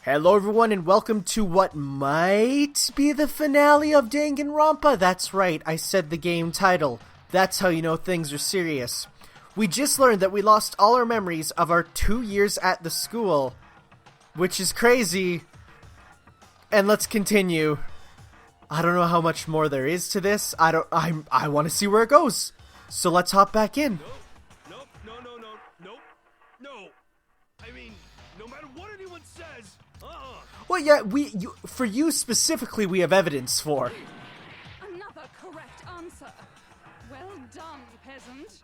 Hello everyone and welcome to what might be the finale of Danganronpa. That's right, I said the game title. That's how you know things are serious. We just learned that we lost all our memories of our 2 years at the school, which is crazy. And let's continue. I don't know how much more there is to this. I want to see where it goes. So let's hop back in. No. I mean, no matter what anyone says, Well, yeah, for you specifically, we have evidence for. Another correct answer. Well done, peasant.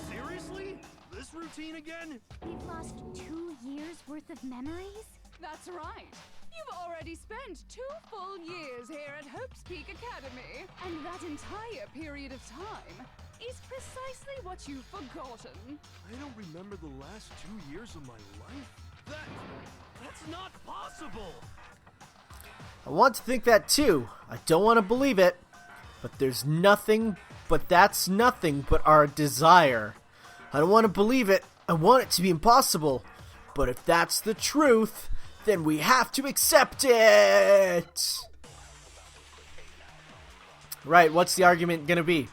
Seriously? This routine again? We've lost 2 years worth of memories? That's right. You've already spent 2 full years here at Hope's Peak Academy, and that entire period of time is precisely what you've forgotten. I don't remember the last 2 years of my life. That's not possible! I want to think that too. I don't want to believe it. But that's nothing but our desire. I don't want to believe it. I want it to be impossible. But if that's the truth, then we have to accept it! Right, what's the argument gonna be?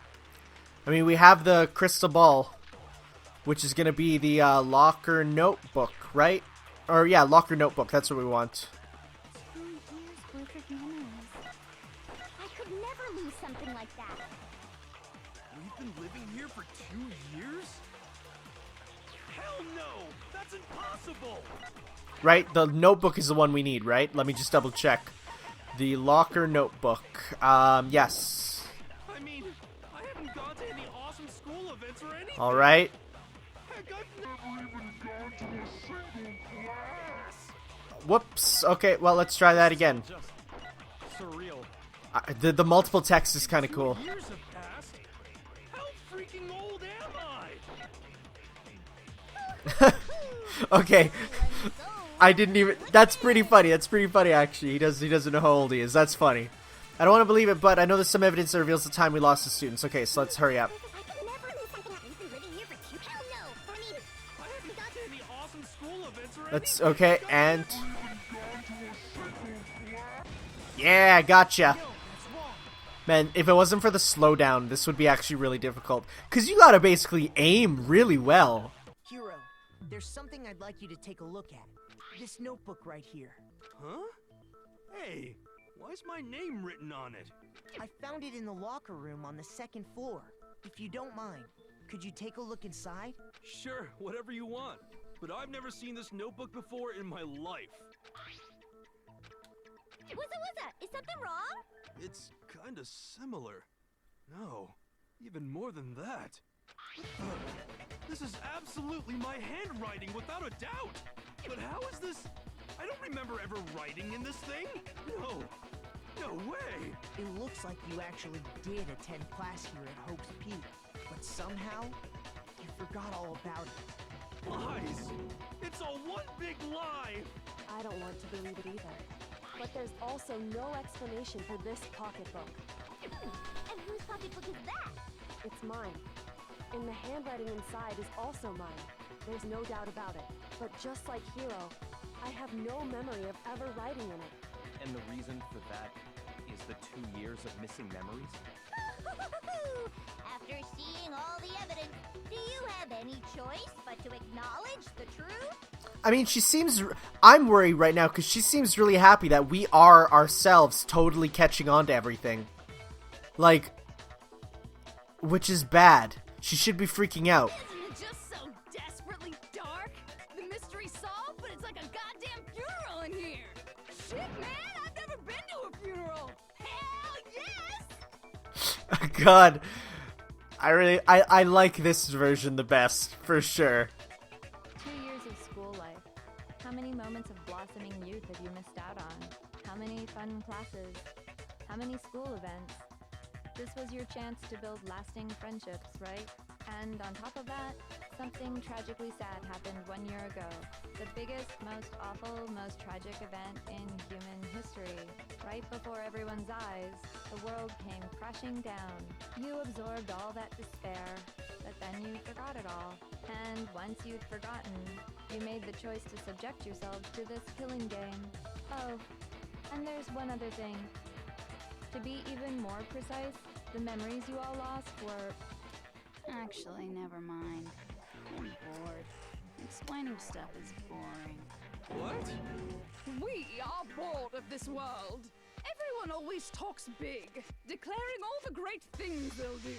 I mean, we have the crystal ball, which is gonna be the locker notebook, right? Or yeah, locker notebook, that's what we want. 2 years worth of memories. I could never lose something like that. We've been living here for 2 years? Hell no! That's impossible! Right, the notebook is the one we need, right? Let me just double check. The locker notebook. Yes. I mean, I haven't gone to any awesome school events or anything. Alright. Heck, I've never even gone to a single class. Whoops. Okay, well, let's try that again. Just surreal. The multiple text is kind of cool. Years have passed. How freaking old am I? Okay. I didn't even... That's pretty funny. That's pretty funny, actually. He doesn't know how old he is. That's funny. I don't want to believe it, but I know there's some evidence that reveals the time we lost the students. Okay, so let's hurry up. I could never lose something like we've been living here for 2... Hell no! I mean, I haven't gone to any awesome school events or That's anything. okay, and... Yeah, gotcha. Man, if it wasn't for the slowdown, this would be actually really difficult. Because you gotta basically aim really well. Hero, there's something I'd like you to take a look at. This notebook right here. Huh? Hey, why's my name written on it? I found it in the locker room on the 2nd floor. If you don't mind, could you take a look inside? Sure, whatever you want. But I've never seen this notebook before in my life. What's Is something wrong? It's kinda similar. No, even more than that. This is absolutely my handwriting, without a doubt! But how is this? I don't remember ever writing in this thing! No way! It looks like you actually did attend class here at Hope's Peak, but somehow, you forgot all about it. Lies! It's all one big lie! I don't want to believe it either. But there's also no explanation for this pocketbook. And whose pocketbook is that? It's mine. And the handwriting inside is also mine. There's no doubt about it. But just like Hero, I have no memory of ever writing in it. And the reason for that is the 2 years of missing memories? After seeing all the evidence, do you have any choice but to acknowledge the truth? I mean, she seems... I'm worried right now because she seems really happy that we are ourselves totally catching on to everything. Like... Which is bad. She should be freaking out. Isn't it just so desperately dark? The mystery solved, but it's like a goddamn funeral in here. Shit, man, I've never been to a funeral. Hell yes! God. I like this version the best, for sure. 2 years of school life. How many moments of blossoming youth have you missed out on? How many fun classes? How many school events? This was your chance to build lasting friendships, right? And on top of that, something tragically sad happened 1 year ago. The biggest, most awful, most tragic event in human history. Right before everyone's eyes, the world came crashing down. You absorbed all that despair, but then you forgot forgot it all. And once you'd forgotten, you made the choice to subject yourselves to this killing game. Oh, and there's one other thing. To be even more precise, the memories you all lost were... Actually, never mind. I'm bored. Explaining stuff is boring. What? We are bored of this world. Everyone always talks big, declaring all the great things they'll do.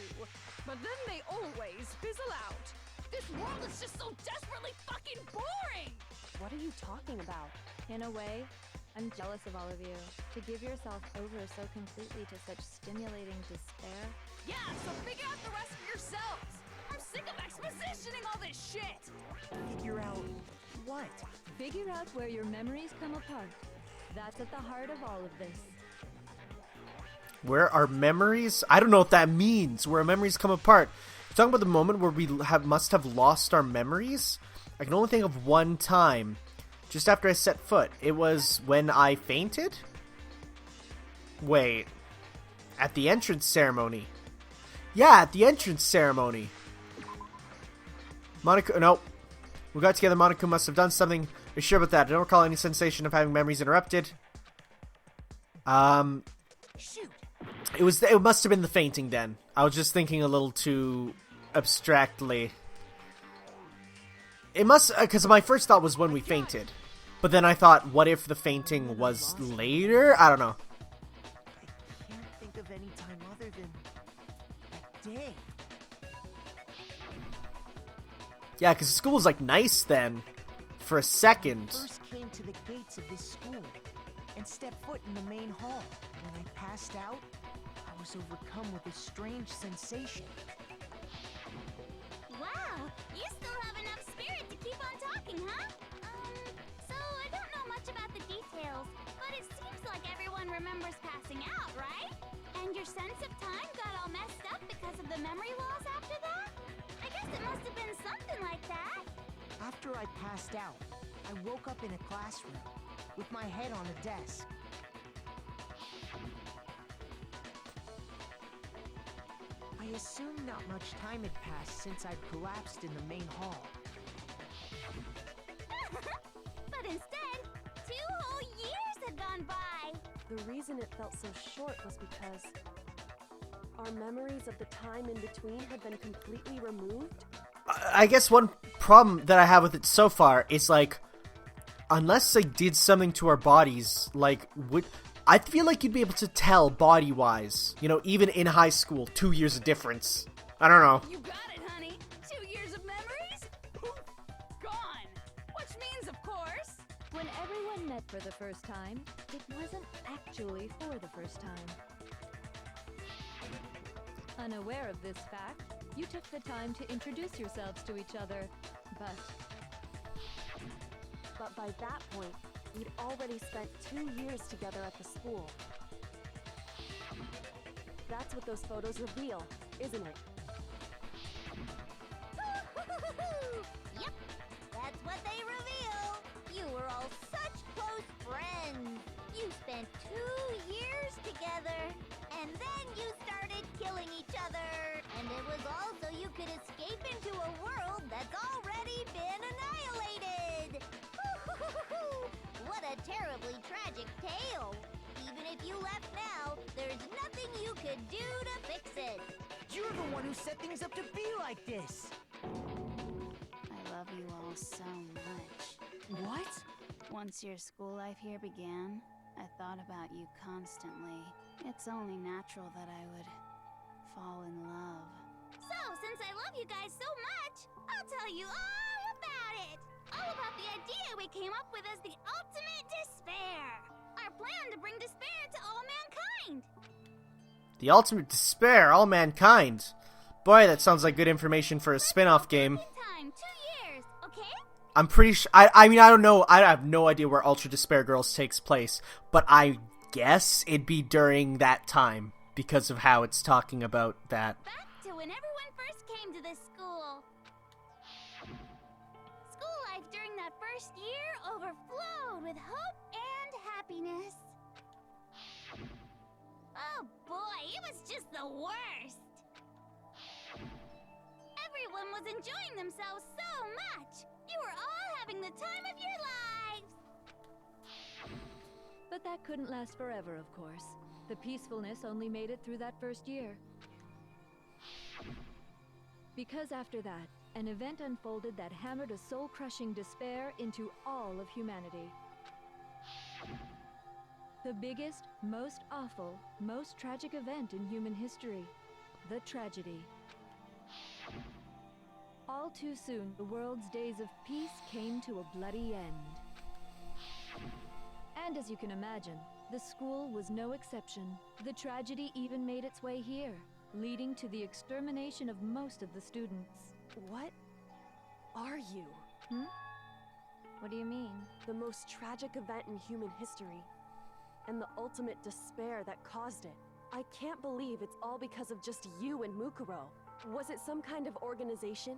But then they always fizzle out. This world is just so desperately fucking boring! What are you talking about? In a way, I'm jealous of all of you. To give yourself over so completely to such stimulating despair. Yeah, so figure out the rest for yourselves! I'm sick of expositioning all this shit! Figure out what? Figure out where your memories come apart. That's at the heart of all of this. Where our memories? I don't know what that means. Where our memories come apart. You're talking about the moment where we must have lost our memories? I can only think of one time. Just after I set foot. It was when I fainted? Wait. At the entrance ceremony. Yeah, at the entrance ceremony. Monaco... No. We got together. Monaco must have done something. Are you sure about that? I don't recall any sensation of having memories interrupted. Shoot. It must have been the fainting then. I was just thinking a little too abstractly. It must... Because my first thought was when we fainted. But then I thought, what if the fainting was later? I don't know. I can't think of any time other than that day. Yeah, because school was like nice then. For a second. First came to the gates of this school and stepped foot in the main hall. When I passed out, I was overcome with a strange sensation. Wow, you still have enough spirit to keep on talking, huh? So I don't know much about the details, but it seems like everyone remembers passing out, right? And your sense of time got all messed up because of the memory loss after that? I guess it must have been something like that. After I passed out, I woke up in a classroom with my head on a desk. I assumed not much time had passed since I'd collapsed in the main hall. But instead, 2 whole years had gone by. The reason it felt so short was because our memories of the time in between had been completely removed. I guess one problem that I have with it so far is like, unless they did something to our bodies, like, I feel like you'd be able to tell body-wise, you know, even in high school, 2 years of difference. I don't know. You got it, honey. 2 years of memories? Poof, gone. Which means, of course... When everyone met for the first time, it wasn't actually for the first time. Unaware of this fact, you took the time to introduce yourselves to each other, but by that point, we'd already spent 2 years together at the school. That's what those photos reveal, isn't it? Yep, that's what they reveal. You were all such close friends. You spent 2 years together, and then you started killing each other. And it was all so you could escape into a world that's already been annihilated. What a terribly tragic tale. Even if you left now, there's nothing you could do to fix it. You're the one who set things up to be like this! I love you all so much. What? Once your school life here began, I thought about you constantly. It's only natural that I would fall in love. So, since I love you guys so much, I'll tell you all about it. All about the idea we came up with as the ultimate despair. Our plan to bring despair to all mankind. The ultimate despair, all mankind. Boy, that sounds like good information for a spin-off game. Time, 2 years, okay? I'm pretty sure... I mean, I don't know. I have no idea where Ultra Despair Girls takes place. But I guess it'd be during that time. Because of how it's talking about that. Back to when everyone first came to this school. School life during that first year overflowed with hope and happiness. Oh boy, it was just the worst. Everyone was enjoying themselves so much. You were all having the time of your lives. But that couldn't last forever, of course. The peacefulness only made it through that first year. Because after that, an event unfolded that hammered a soul-crushing despair into all of humanity. The biggest, most awful, most tragic event in human history. The tragedy. All too soon, the world's days of peace came to a bloody end. And as you can imagine, the school was no exception. The tragedy even made its way here, leading to the extermination of most of the students. What are you? What do you mean? The most tragic event in human history. And the ultimate despair that caused it. I can't believe it's all because of just you and Mukuro. Was it some kind of organization?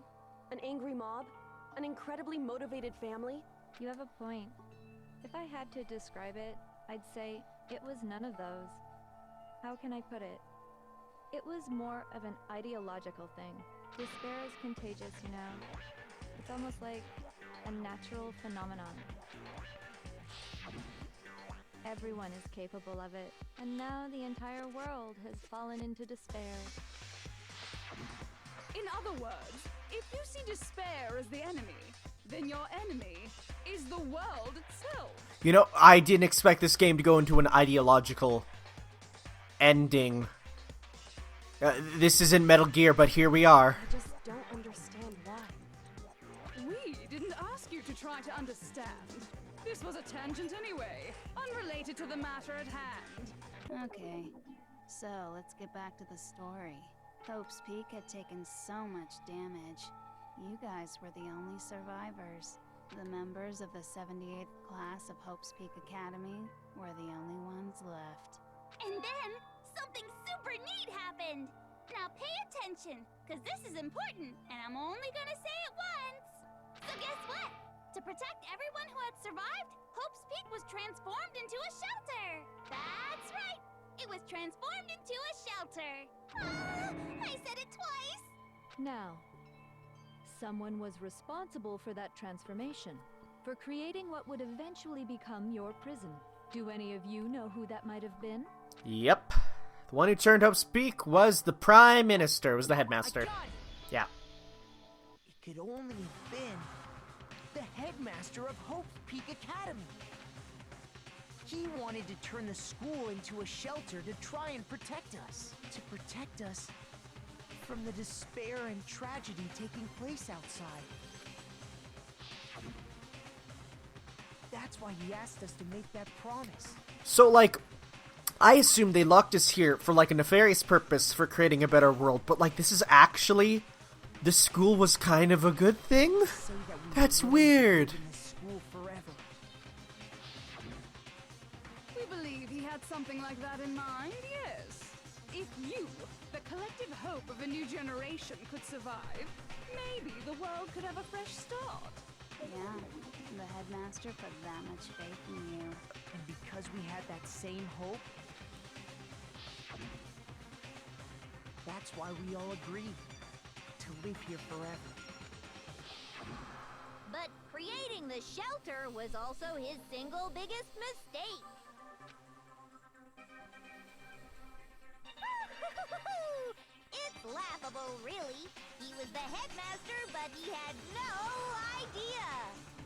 An angry mob? An incredibly motivated family? You have a point. If I had to describe it, I'd say it was none of those. How can I put it? It was more of an ideological thing. Despair is contagious, you know. It's almost like a natural phenomenon. Everyone is capable of it, and now the entire world has fallen into despair. In other words, if you see despair as the enemy, then your enemy is the world itself. You know, I didn't expect this game to go into an ideological ending. This isn't Metal Gear, but here we are. I just don't understand why. We didn't ask you to try to understand. This was a tangent anyway, unrelated to the matter at hand. Okay, so let's get back to the story. Hope's Peak had taken so much damage. You guys were the only survivors. The members of the 78th class of Hope's Peak Academy were the only ones left. And then, something super neat happened. Now pay attention, because this is important, and I'm only gonna say it once. So guess what? To protect everyone who had survived, Hope's Peak was transformed into a shelter. That's right. It was transformed into a shelter. I said it twice. Now, someone was responsible for that transformation, for creating what would eventually become your prison. Do any of you know who that might have been? Yep. The one who turned Hope's Peak was the Prime Minister, was the headmaster. Yeah. It could only have been the headmaster of Hope's Peak Academy. He wanted to turn the school into a shelter to try and protect us. To protect us from the despair and tragedy taking place outside. That's why he asked us to make that promise. So, like, I assume they locked us here for, like, a nefarious purpose for creating a better world, but, like, this is actually... The school was kind of a good thing? So that we That's would weird. live in this school forever. We believe he had something like that in mind, yes. If you, the collective hope of a new generation, could survive, maybe the world could have a fresh start. Yeah, the headmaster put that much faith in you. And because we had that same hope, that's why we all agreed to live here forever. But creating the shelter was also his single biggest mistake. It's laughable, really. He was the headmaster, but he had no idea.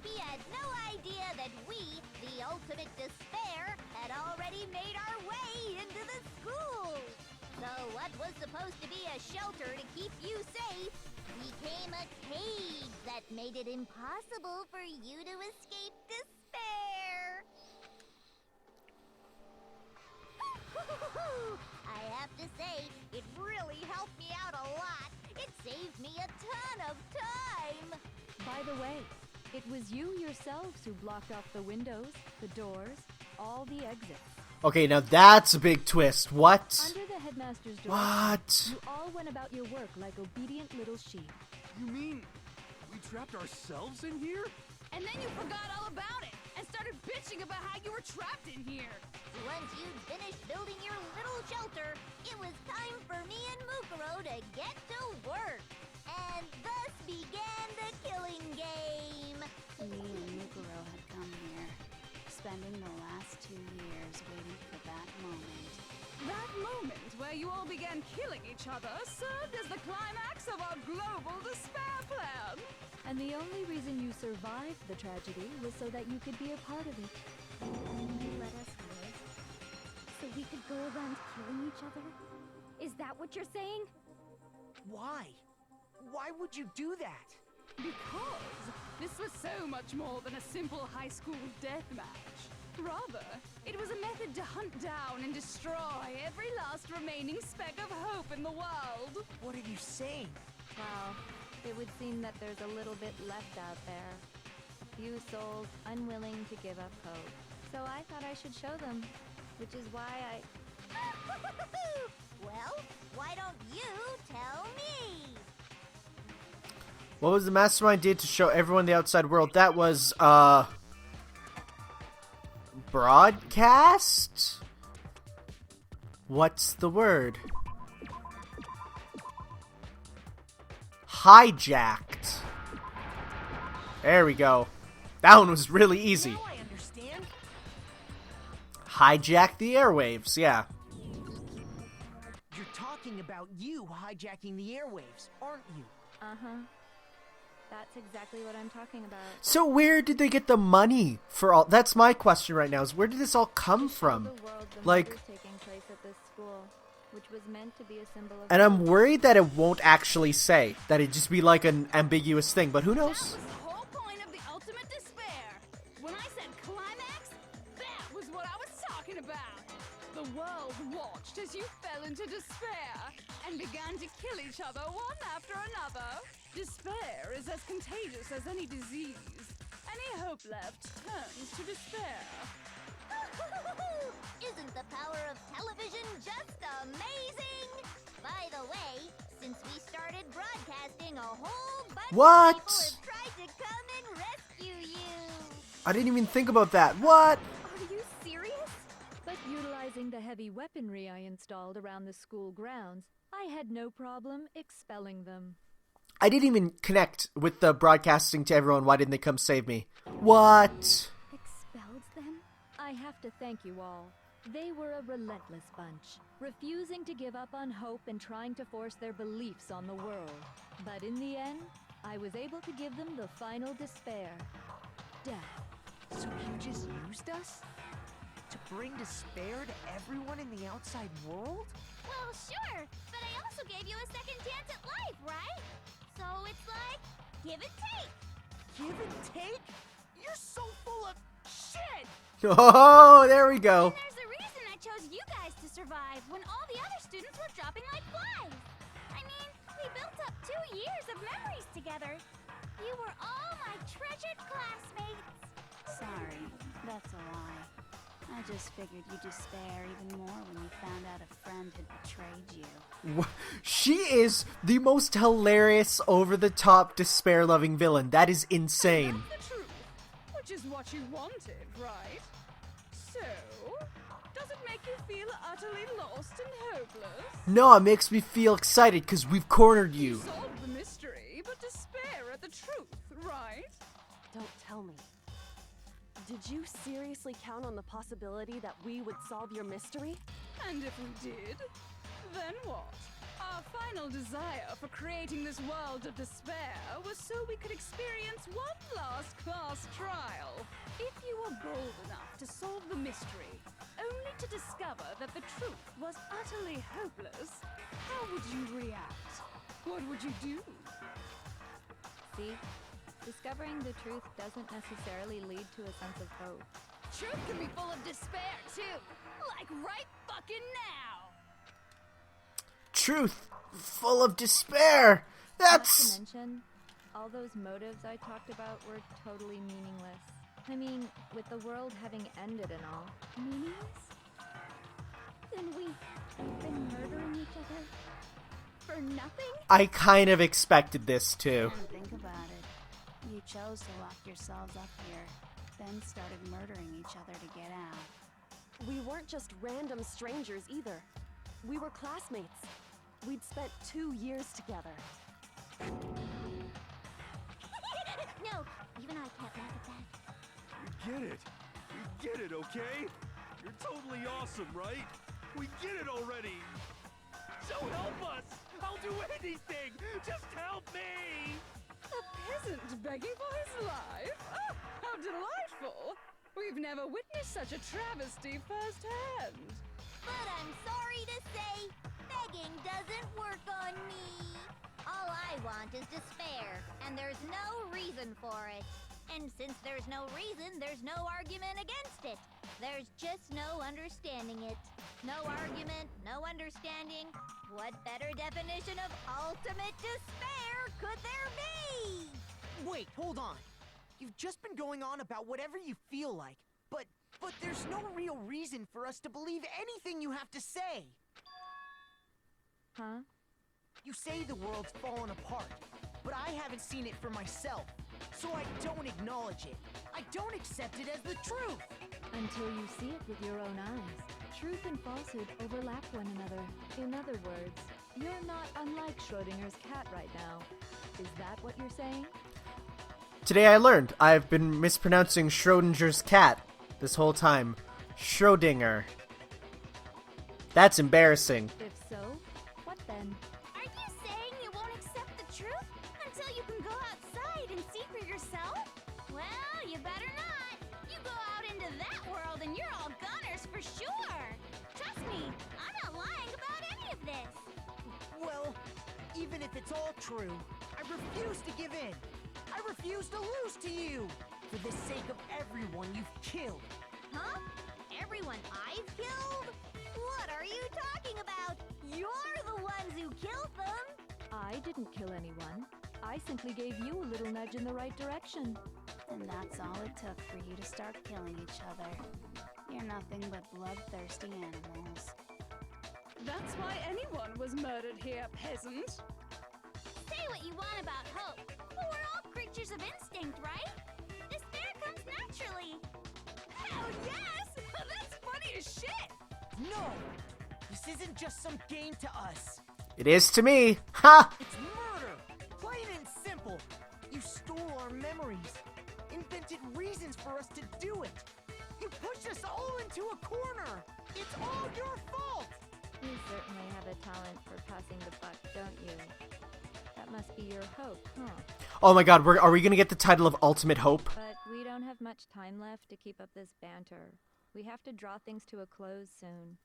He had no idea that we, the ultimate despair, had already made our way into the school. So what was supposed to be a shelter to keep you safe became a cage that made it impossible for you to escape despair. I have to say, it really helped me out a lot. It saved me a ton of time. By the way, it was you yourselves who blocked off the windows, the doors, all the exits. Okay, now that's a big twist. What? Under the headmaster's direction, What? you all went about your work like obedient little sheep. You mean we trapped ourselves in here? And then you forgot all about it and started bitching about how you were trapped in here. Once you'd finished building your little shelter, it was time for me and Mukuro to get to work. And thus began the killing game. Me and Mukuro had come here, spending the last 2 years waiting for that moment. That moment where you all began killing each other served as the climax of our global despair plan. And the only reason you survived the tragedy was so that you could be a part of it. You let us live, so we could go around killing each other? Is that what you're saying? Why? Why would you do that? Because this was so much more than a simple high school deathmatch. Rather, it was a method to hunt down and destroy every last remaining speck of hope in the world. What are you saying? Well, it would seem that there's a little bit left out there. A few souls unwilling to give up hope. So I thought I should show them, which is why I... Well, why don't you tell me? What was the Mastermind did to show everyone the outside world? That was, broadcast? What's the word? Hijacked. There we go. That one was really easy. Now I understand. Hijack the airwaves, yeah. You're talking about you hijacking the airwaves, aren't you? Uh-huh. That's exactly what I'm talking about. So where did they get the money for all? That's my question right now, is where did this all come from? The world, the Like, murders taking place at this school, which was meant to be a symbol of... and I'm worried that it won't actually say, that it'd just be like an ambiguous thing, but who That knows? was the whole point of the ultimate despair. When I said climax, that was what I was talking about. The world watched as you fell into despair and began to kill each other one after another. Despair is as contagious as any disease. Any hope left turns to despair. Isn't the power of television just amazing? By the way, since we started broadcasting, a whole bunch What? of people have tried to come and rescue you. I didn't even think about that. What? Are you serious? But utilizing the heavy weaponry I installed around the school grounds, I had no problem expelling them. I didn't even connect with the broadcasting to everyone. Why didn't they come save me? What? Expelled them? I have to thank you all. They were a relentless bunch, refusing to give up on hope and trying to force their beliefs on the world. But in the end, I was able to give them the final despair. Death. So you just used us? To bring despair to everyone in the outside world? Well, sure, but I also gave you a second chance at life, right? So it's like, give and take. Give and take? You're so full of shit! Oh, there we go. And there's a reason I chose you guys to survive when all the other students were dropping like flies. I mean, we built up 2 years of memories together. You were all my treasured classmates. Sorry, that's a lie. I just figured you'd despair even more when you found out a friend had betrayed you. She is the most hilarious, over-the-top, despair-loving villain. That is insane. That's the truth, which is what you wanted, right? So, does it make you feel utterly lost and hopeless? No, it makes me feel excited because we've cornered You you. solved the mystery, but despair at the truth, right? Don't tell me. Did you seriously count on the possibility that we would solve your mystery? And if we did, then what? Our final desire for creating this world of despair was so we could experience one last class trial. If you were bold enough to solve the mystery, only to discover that the truth was utterly hopeless, how would you react? What would you do? See? Discovering the truth doesn't necessarily lead to a sense of hope. Truth can be full of despair, too. Like right fucking now. Truth, full of despair. Not to That's... mention, all those motives I talked about were totally meaningless. I mean, with the world having ended and all. Meaningless? Then we've been murdering each other for nothing? I kind of expected this too. And think about it. You chose to lock yourselves up here, then started murdering each other to get out. We weren't just random strangers either. We were classmates. We'd spent 2 years together. No, even I can't laugh at that. We get it. We get it, okay? You're totally awesome, right? We get it already. So help us. I'll do anything. Just help me. A peasant begging for his life? Oh, how delightful! We've never witnessed such a travesty firsthand. But I'm sorry to say, begging doesn't work on me. All I want is despair, and there's no reason for it. And since there's no reason, there's no argument against it. There's just no understanding it. No argument, no understanding. What better definition of ultimate despair could there be? Wait, hold on. You've just been going on about whatever you feel like, but there's no real reason for us to believe anything you have to say. Huh? You say the world's fallen apart, but I haven't seen it for myself, so I don't acknowledge it. I don't accept it as the truth. Until you see it with your own eyes. Truth and falsehood overlap one another. In other words, you're not unlike Schrodinger's cat right now. Is that what you're saying? Today I learned I've been mispronouncing Schrodinger's cat this whole time. Schrodinger. That's embarrassing. If so, what then? Are you saying you won't accept the truth until you can go outside and see for yourself? Well, you better not. You go out into that world and you're all gunners for sure. Trust me, I'm not lying about any of this. Well, even if it's all true, I refuse to give in. I refuse to lose to you. For the sake of everyone you've killed. Huh? Everyone I've killed? What are you talking about? You're the ones who killed them. I didn't kill anyone. I simply gave you a little nudge in the right direction. And that's all it took for you to start killing each other. You're nothing but bloodthirsty animals. That's why anyone was murdered here, peasant. Say what you want about hope, but we're all creatures of instinct, right? Despair comes naturally. Hell yes! That's funny as shit! No! This isn't just some game to us. It is to me. Ha! It's murder! Plain and simple. You stole our memories. Invented reasons for us to do it. You pushed us all into a corner. It's all your fault! You certainly have a talent for passing the buck, don't you? That must be your hope, huh? Oh my god, are we gonna get the title of Ultimate Hope? But we don't have much time left to keep up this banter. We have to draw things to a close soon.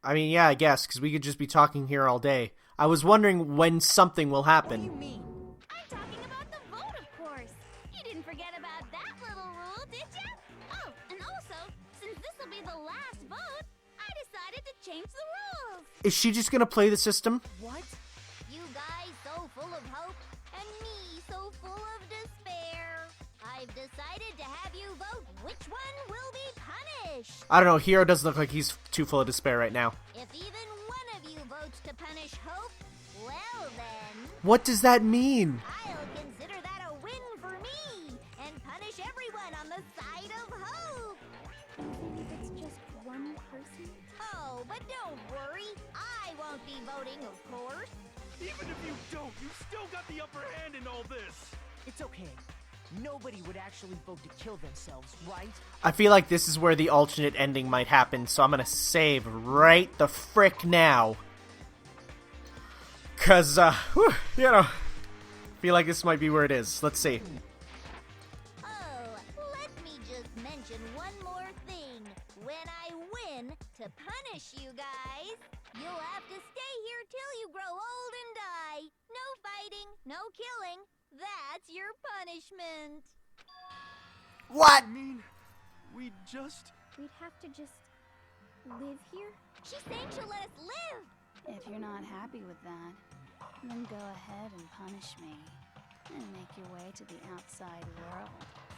I mean, yeah, I guess, because we could just be talking here all day. I was wondering when something will What do happen. you mean? I'm talking about the vote, of course. You didn't forget about that little rule, did you? Oh, and also, since this will be the last vote, I decided to change the rules. Is she just gonna play the system? What? You guys so full of hope, and me so full of despair. I've decided to have you vote which one will be punished. I don't know, Hero doesn't look like he's too full of despair right now. If even one of you votes to punish Hope, well then, What does that mean? I'll consider that a win for me, and punish everyone on the side of Hope. If it's just one person? Oh, but don't worry, I won't be voting, of course. Even if you don't, you still got the upper hand in all this. It's okay. Nobody would actually vote to kill themselves, right? I feel like this is where the alternate ending might happen, so I'm gonna save right the frick now. Cause, I feel like this might be where it is. Let's see. Oh, let me just mention one more thing. When I win to punish you guys, you'll have to stay here till you grow old and die. No fighting, no killing. That's your punishment. What? I mean, we'd We'd have to just live here? She's saying she'll let us live. If you're not happy with that, then go ahead and punish me. And make your way to the outside world.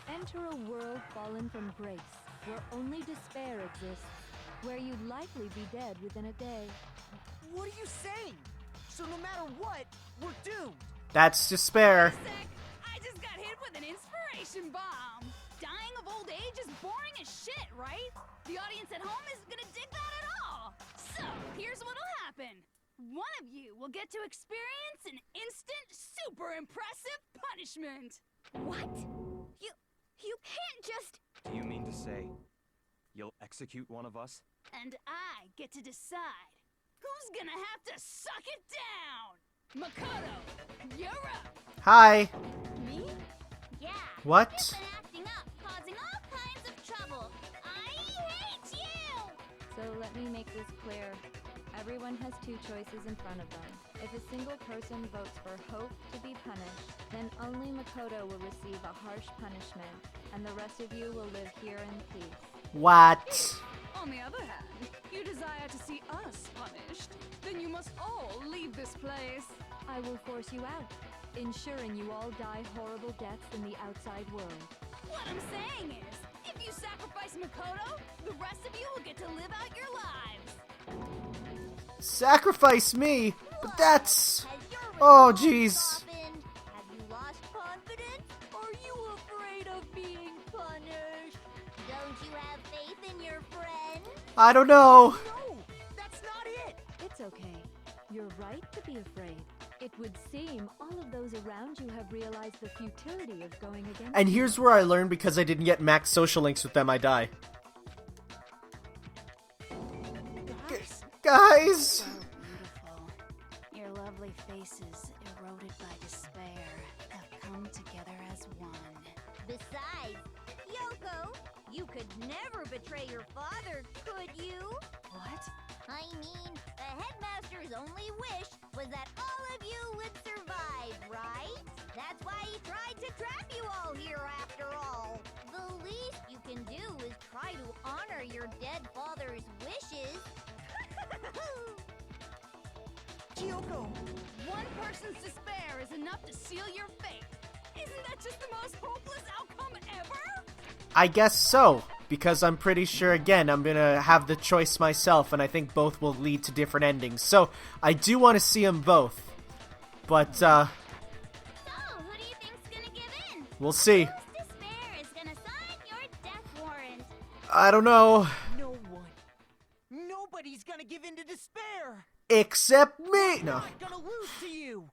Enter a world fallen from grace, where only despair exists, where you'd likely be dead within a day. What are you saying? So no matter what, we're doomed. That's despair. Sec, I just got hit with an inspiration bomb. Dying of old age is boring as shit, right? The audience at home isn't gonna dig that at all. So, here's what'll happen. one of you will get to experience an instant, super impressive punishment. What? You can't just... Do you mean to say you'll execute one of us? And I get to decide who's gonna have to suck it down. Makoto, you're up. Hi. Me? Yeah. What? You've been acting up, causing all kinds of trouble. I hate you! So let me make this clear. Everyone has two choices in front of them. If a single person votes for Hope to be punished, then only Makoto will receive a harsh punishment, and the rest of you will live here in peace. What? On the other hand, you desire to see us punished, then you must all leave this place. I will force you out, ensuring you all die horrible deaths in the outside world. What I'm saying is, if you sacrifice Makoto, the rest of you will get to live out your lives. Sacrifice me? But that's... Has your Oh, resolve jeez. softened? Have you lost confidence? Are you afraid of being punished? Don't you have faith in your friend? I don't know. No, that's not it. It's okay. You're right to be afraid. It would seem all of those around you have realized the futility of going against And you. here's where I learned because I didn't get max social links with them, I die. Guys! So beautiful. Your lovely faces, eroded by despair, have come together as one. Besides, Kyoko, you could never betray your father, could you? What? I mean, the headmaster's only wish was that all of you would survive, right? That's why he tried to trap you all here after all. The least you can do is try to honor your dead father's wishes. Kyoko, One person's despair is enough to seal your fate. Isn't that just the most hopeless outcome ever? I guess so. Because I'm pretty sure, again, I'm gonna have the choice myself, and I think both will lead to different endings. So, I do want to see them both. But, So, who do you think's gonna give in? we'll see. Whose despair is gonna sign your death warrant? I don't know. no one. Nobody's gonna give in to despair. Except me! No. I'm gonna lose to you.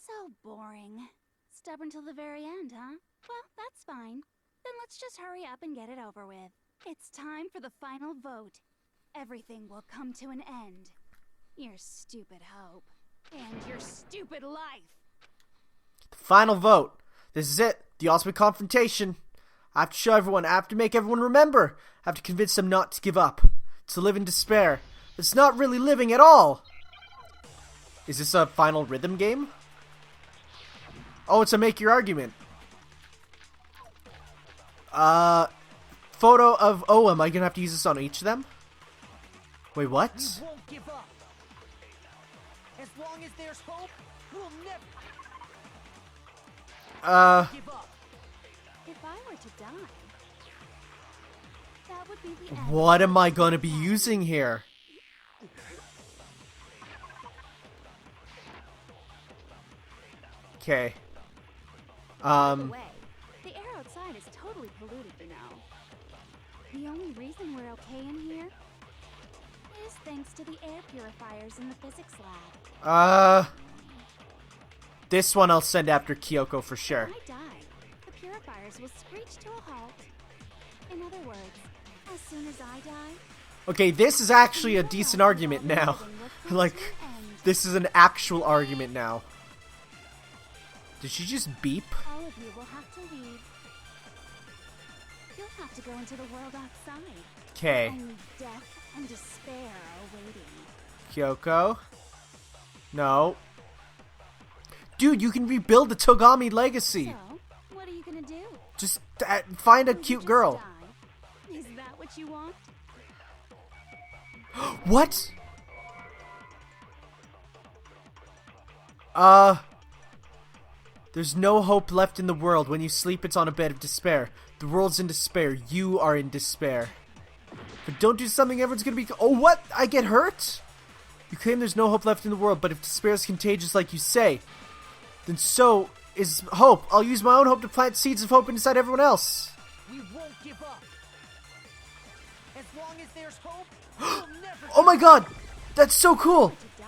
So boring. Stubborn till the very end, huh? Well, that's fine. Then let's just hurry up and get it over with. It's time for the final vote. Everything will come to an end. Your stupid hope. And your stupid life. Final vote. This is it. The ultimate confrontation. I have to show everyone. I have to make everyone remember. I have to convince them not to give up. To live in despair. It's not really living at all. Is this a final rhythm game? Oh, it's a make your argument. Photo of... Oh, am I gonna have to use this on each of them? Wait, what? We won't give up. As long as there's hope, we'll never give up. If I were to die, that would be the end. What am I gonna be using here? Okay. By the way, the air outside is totally polluted, you know. The only reason we're okay in here is thanks to the air purifiers in the physics lab. This one I'll send after Kyoko for sure. When I die, the purifiers will screech to a halt. In other words, as soon as I die... Okay, this is actually a decent argument now. Like, this is an actual argument now. Did she just beep? All of you will have to leave. You'll have to go into the world outside. Okay. Only death and despair are waiting. Kyoko? No. Dude, you can rebuild the Togami legacy. So, what are you gonna do? Just find a Will you cute just girl. die? Is that what you want? What? There's no hope left in the world. When you sleep, it's on a bed of despair. The world's in despair. You are in despair. But don't do something everyone's gonna be... Oh, what? I get hurt? You claim there's no hope left in the world, but if despair is contagious like you say, then so is hope. I'll use my own hope to plant seeds of hope inside everyone else. We won't give up. As long as there's hope, we'll never Oh my god! That's so cool! To die.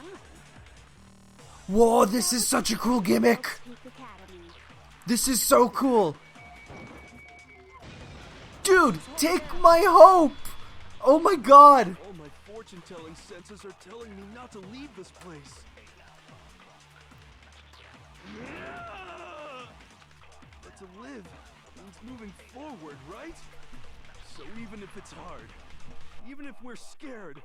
Whoa, this is such a cool gimmick! Peak Academy. This is so cool! Dude, take my hope! Oh my god! All my fortune-telling senses are telling me not to leave this place. But to live means moving forward, right? So even if it's hard, even if we're scared,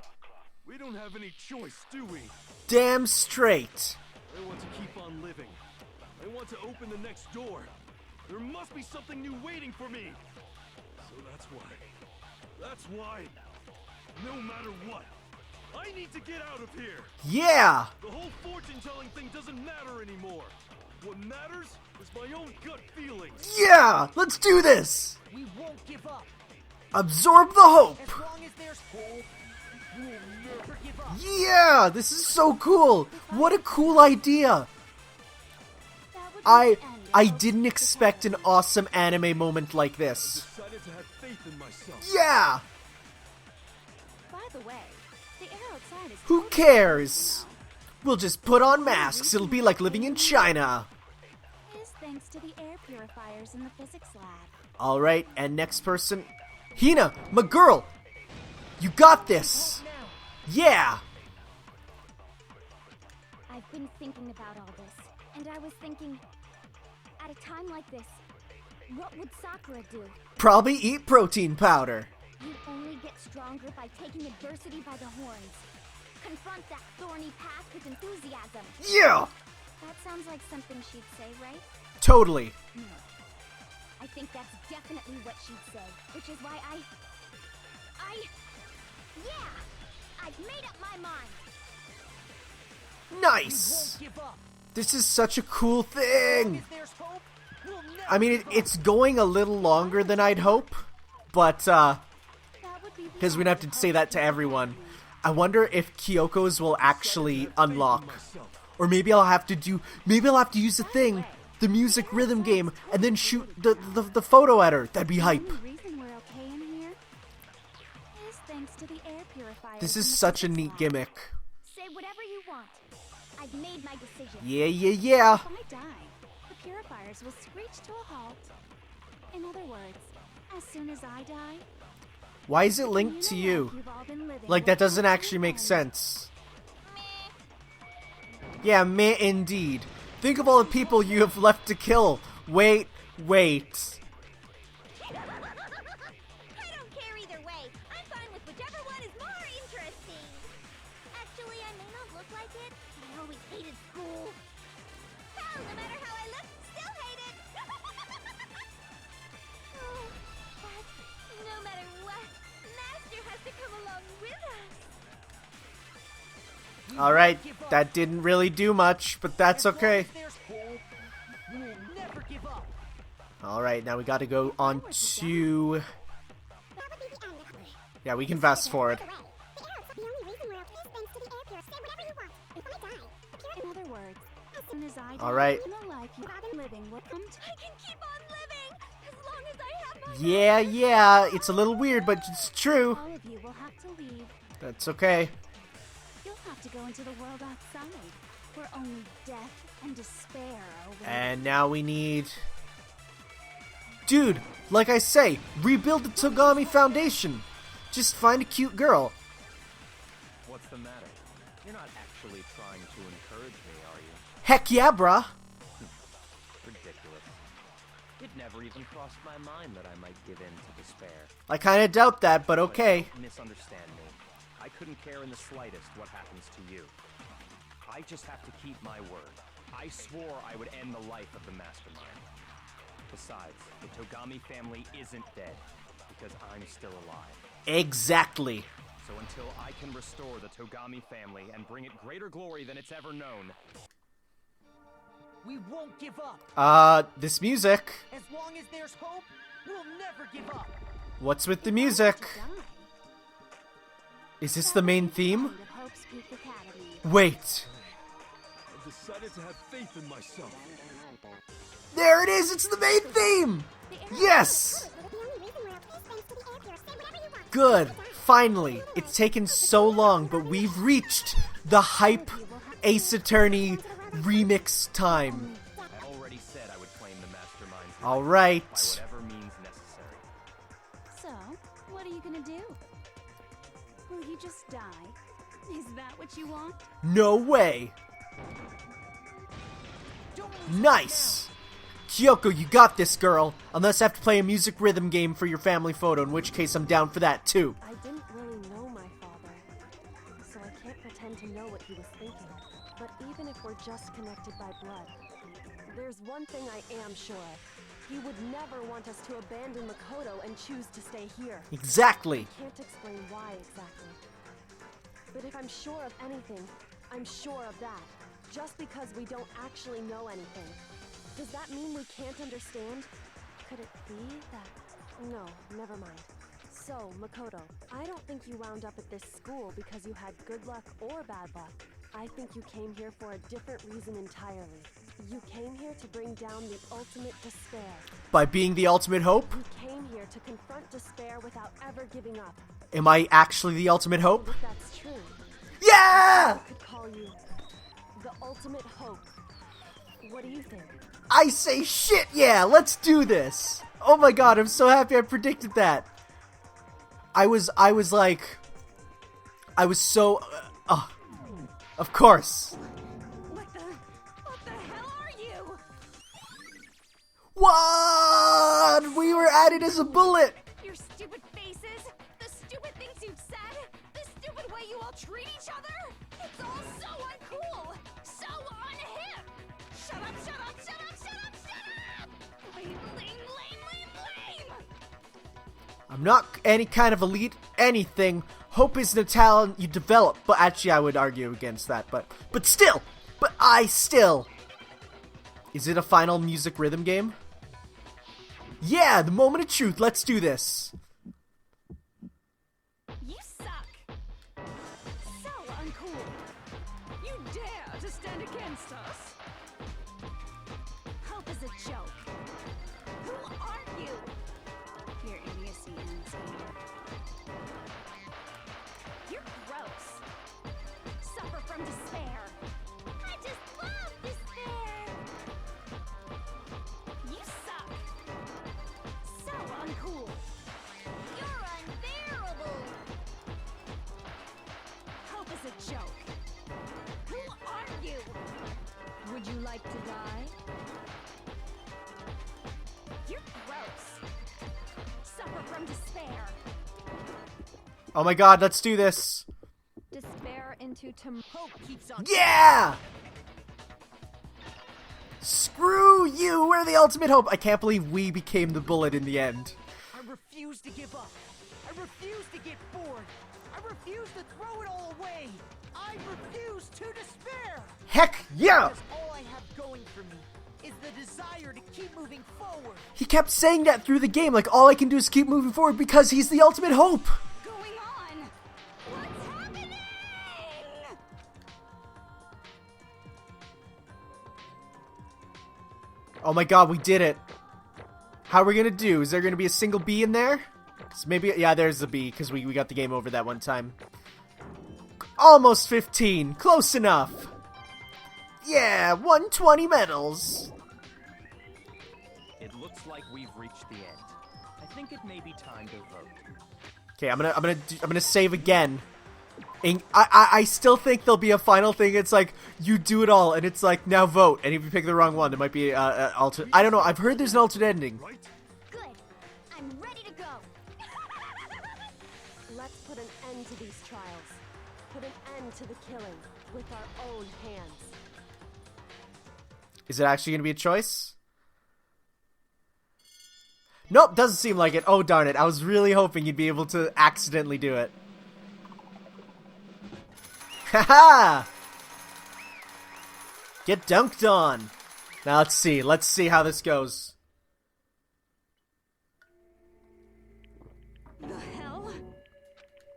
we don't have any choice, do we? Damn straight. I want to keep on living. I want to open the next door. There must be something new waiting for me. So that's why, no matter what, I need to get out of here. Yeah! The whole fortune-telling thing doesn't matter anymore. What matters is my own gut feelings. Yeah! Let's do this! We won't give up. Absorb the hope! As long as there's hope, we'll never give up. Yeah! This is so cool! What a cool idea! That would be I the end of didn't Peak expect an Academy. awesome anime moment like this. Decided to have faith in myself. Yeah! By the way, the air outside is Who totally cares? now. We'll just put on masks. It'll be like living in China. Is thanks to the air purifiers in the physics lab. Alright, and next person. Hina, my girl! You got this! Yeah! I've been thinking about all this, and I was thinking, at a time like this, what would Sakura do? Probably eat protein powder. You only get stronger by taking adversity by the horns. Confront that thorny path with enthusiasm. Yeah! That sounds like something she'd say, right? Totally. No. I think that's definitely what she'd say, which is why yeah! I've made up my mind! Nice! Won't give up. This is such a cool As long thing. as there's hope, we'll never I mean, give up. it's going a little longer than I'd hope, but, That would be the because we'd have end to of say that to Peak everyone. Academy. I wonder if Kyoko's will actually Decided to have faith in unlock. myself. Or maybe I'll have to use the thing, the music rhythm game, and then shoot the photo at her. That'd be hype. The only reason we're okay in here is thanks to the air purifiers. This in is the such a physics neat lab. gimmick. Say whatever you want. I've made my decision. Yeah, yeah, yeah. If I die, the purifiers will screech to a halt. In other words, as soon as I die, Why is it linked to you? you've all been living Like, will that doesn't come to actually an make end. sense. Yeah, meh indeed. Think of all the people you have left to kill. Wait. I don't care either way. I'm fine with whichever one is more interesting. Actually, I may not look like it, but I always hated school. Hell, no matter how I look, still hate it. Oh, but no matter what, Master has to come along with us. Alright, that didn't really do much, but that's As long okay. as there's hope, we'll never give up. Alright, now we gotta go on to... Yeah, we can fast forward. In other words, as soon as I die, Alright. the life you've been living will come to I can keep on living as long as I have my Yeah, it's a little weird, but it's true. all of you will have to leave. That's okay. You'll have to go into the world outside, where only death and despair are waiting. And now we need... Dude, like I say, rebuild the Togami Foundation. Just find a cute girl. What's the matter? You're not actually trying to encourage me, are you? Heck yeah, bruh. Ridiculous. It never even crossed my mind that I might give in to despair. I kinda doubt that, but okay. Don't misunderstand me. I couldn't care in the slightest what happens to you. I just have to keep my word. I swore I would end the life of the Mastermind. Besides, the Togami family isn't dead, because I'm still alive. Exactly. So until I can restore the Togami family and bring it greater glory than it's ever known, We won't give up. This music. As long as there's hope, we'll never give up. What's with the music? To die. Is this the main theme? End of Hope's Peak Academy. Wait. I've decided to have faith in myself. There it is! It's the main theme! Yes! Good. finally, it's taken so long, but we've reached the hype Ace Attorney remix time. I already said I would claim the Mastermind All right. by whatever means necessary. So, what are you gonna do? Will you just die? Is that what you want? No way. Nice. Kyoko, you got this, girl. Unless I have to play a music rhythm game for your family photo, in which case I'm down for that too. I didn't really know my father, so I can't pretend to know what he was thinking. But even if we're just connected by blood, there's one thing I am sure of. He would never want us to abandon Makoto and choose to stay here. Exactly. I can't explain why exactly. But if I'm sure of anything, I'm sure of that. Just because we don't actually know anything. Does that mean we can't understand? Could it be that... No, never mind. So, Makoto, I don't think you wound up at this school because you had good luck or bad luck. I think you came here for a different reason entirely. You came here to bring down the ultimate despair. By being the ultimate hope? You came here to confront despair without ever giving up. Am I actually the ultimate hope? If that's true, Yeah! I could call you the ultimate hope. What do you think? I say shit, yeah, let's do this. Oh my god, I'm so happy I predicted that. I was so, of course. What the hell are you? What? We were added as a bullet. Your stupid faces, the stupid things you've said, the stupid way you all treat each other. It's all so uncool, so unhip. Shut up, shut up, shut up, shut up, shut up! Lame, lame, lame, lame, lame! I'm not any kind of elite anything. Hope isn't a talent you develop. But actually, I would argue against that. But I still. Is it a final music rhythm game? Yeah, the moment of truth. Let's do this. You suck. So uncool. You dare to stand against us? Hope is a joke. Who are you? Your idiocy ends here. You're gross. Suffer from despair. I just love despair. You suck. So uncool. You're unbearable. Hope is a joke. Who are you? Would you like to die? You're gross. Suffer from despair. Oh my god, let's do this. Despair into tomorrow. Hope keeps on. Yeah! Screw you! We're the ultimate hope! I can't believe we became the bullet in the end. I refuse to give up. I refuse to get bored. I refuse to throw it all away. I refuse to despair. Heck yeah! Because all I have going for me is the desire to keep moving forward. He kept saying that through the game, like all I can do is keep moving forward because he's the ultimate hope! Going on? What's happening? Oh my god, we did it. How are we gonna do? Is there gonna be a single B in there? So maybe, yeah, there's the B, because we got the game over that one time. Almost 15. Close enough. Yeah, 120 medals. It looks like we've reached the end. I think it may be time to vote. Okay, I'm gonna save again. And I still think there'll be a final thing. It's like you do it all, and it's like now vote. And if you pick the wrong one, there might be alternate. I don't know. I've heard there's an alternate ending. Right? Good. I'm ready to go. Let's put an end to these trials. Put an end to the killing with our own hands. Is it actually gonna be a choice? Nope, doesn't seem like it. Oh darn it! I was really hoping you'd be able to accidentally do it. Haha! Get dunked on. Now let's see. Let's see how this goes. The hell?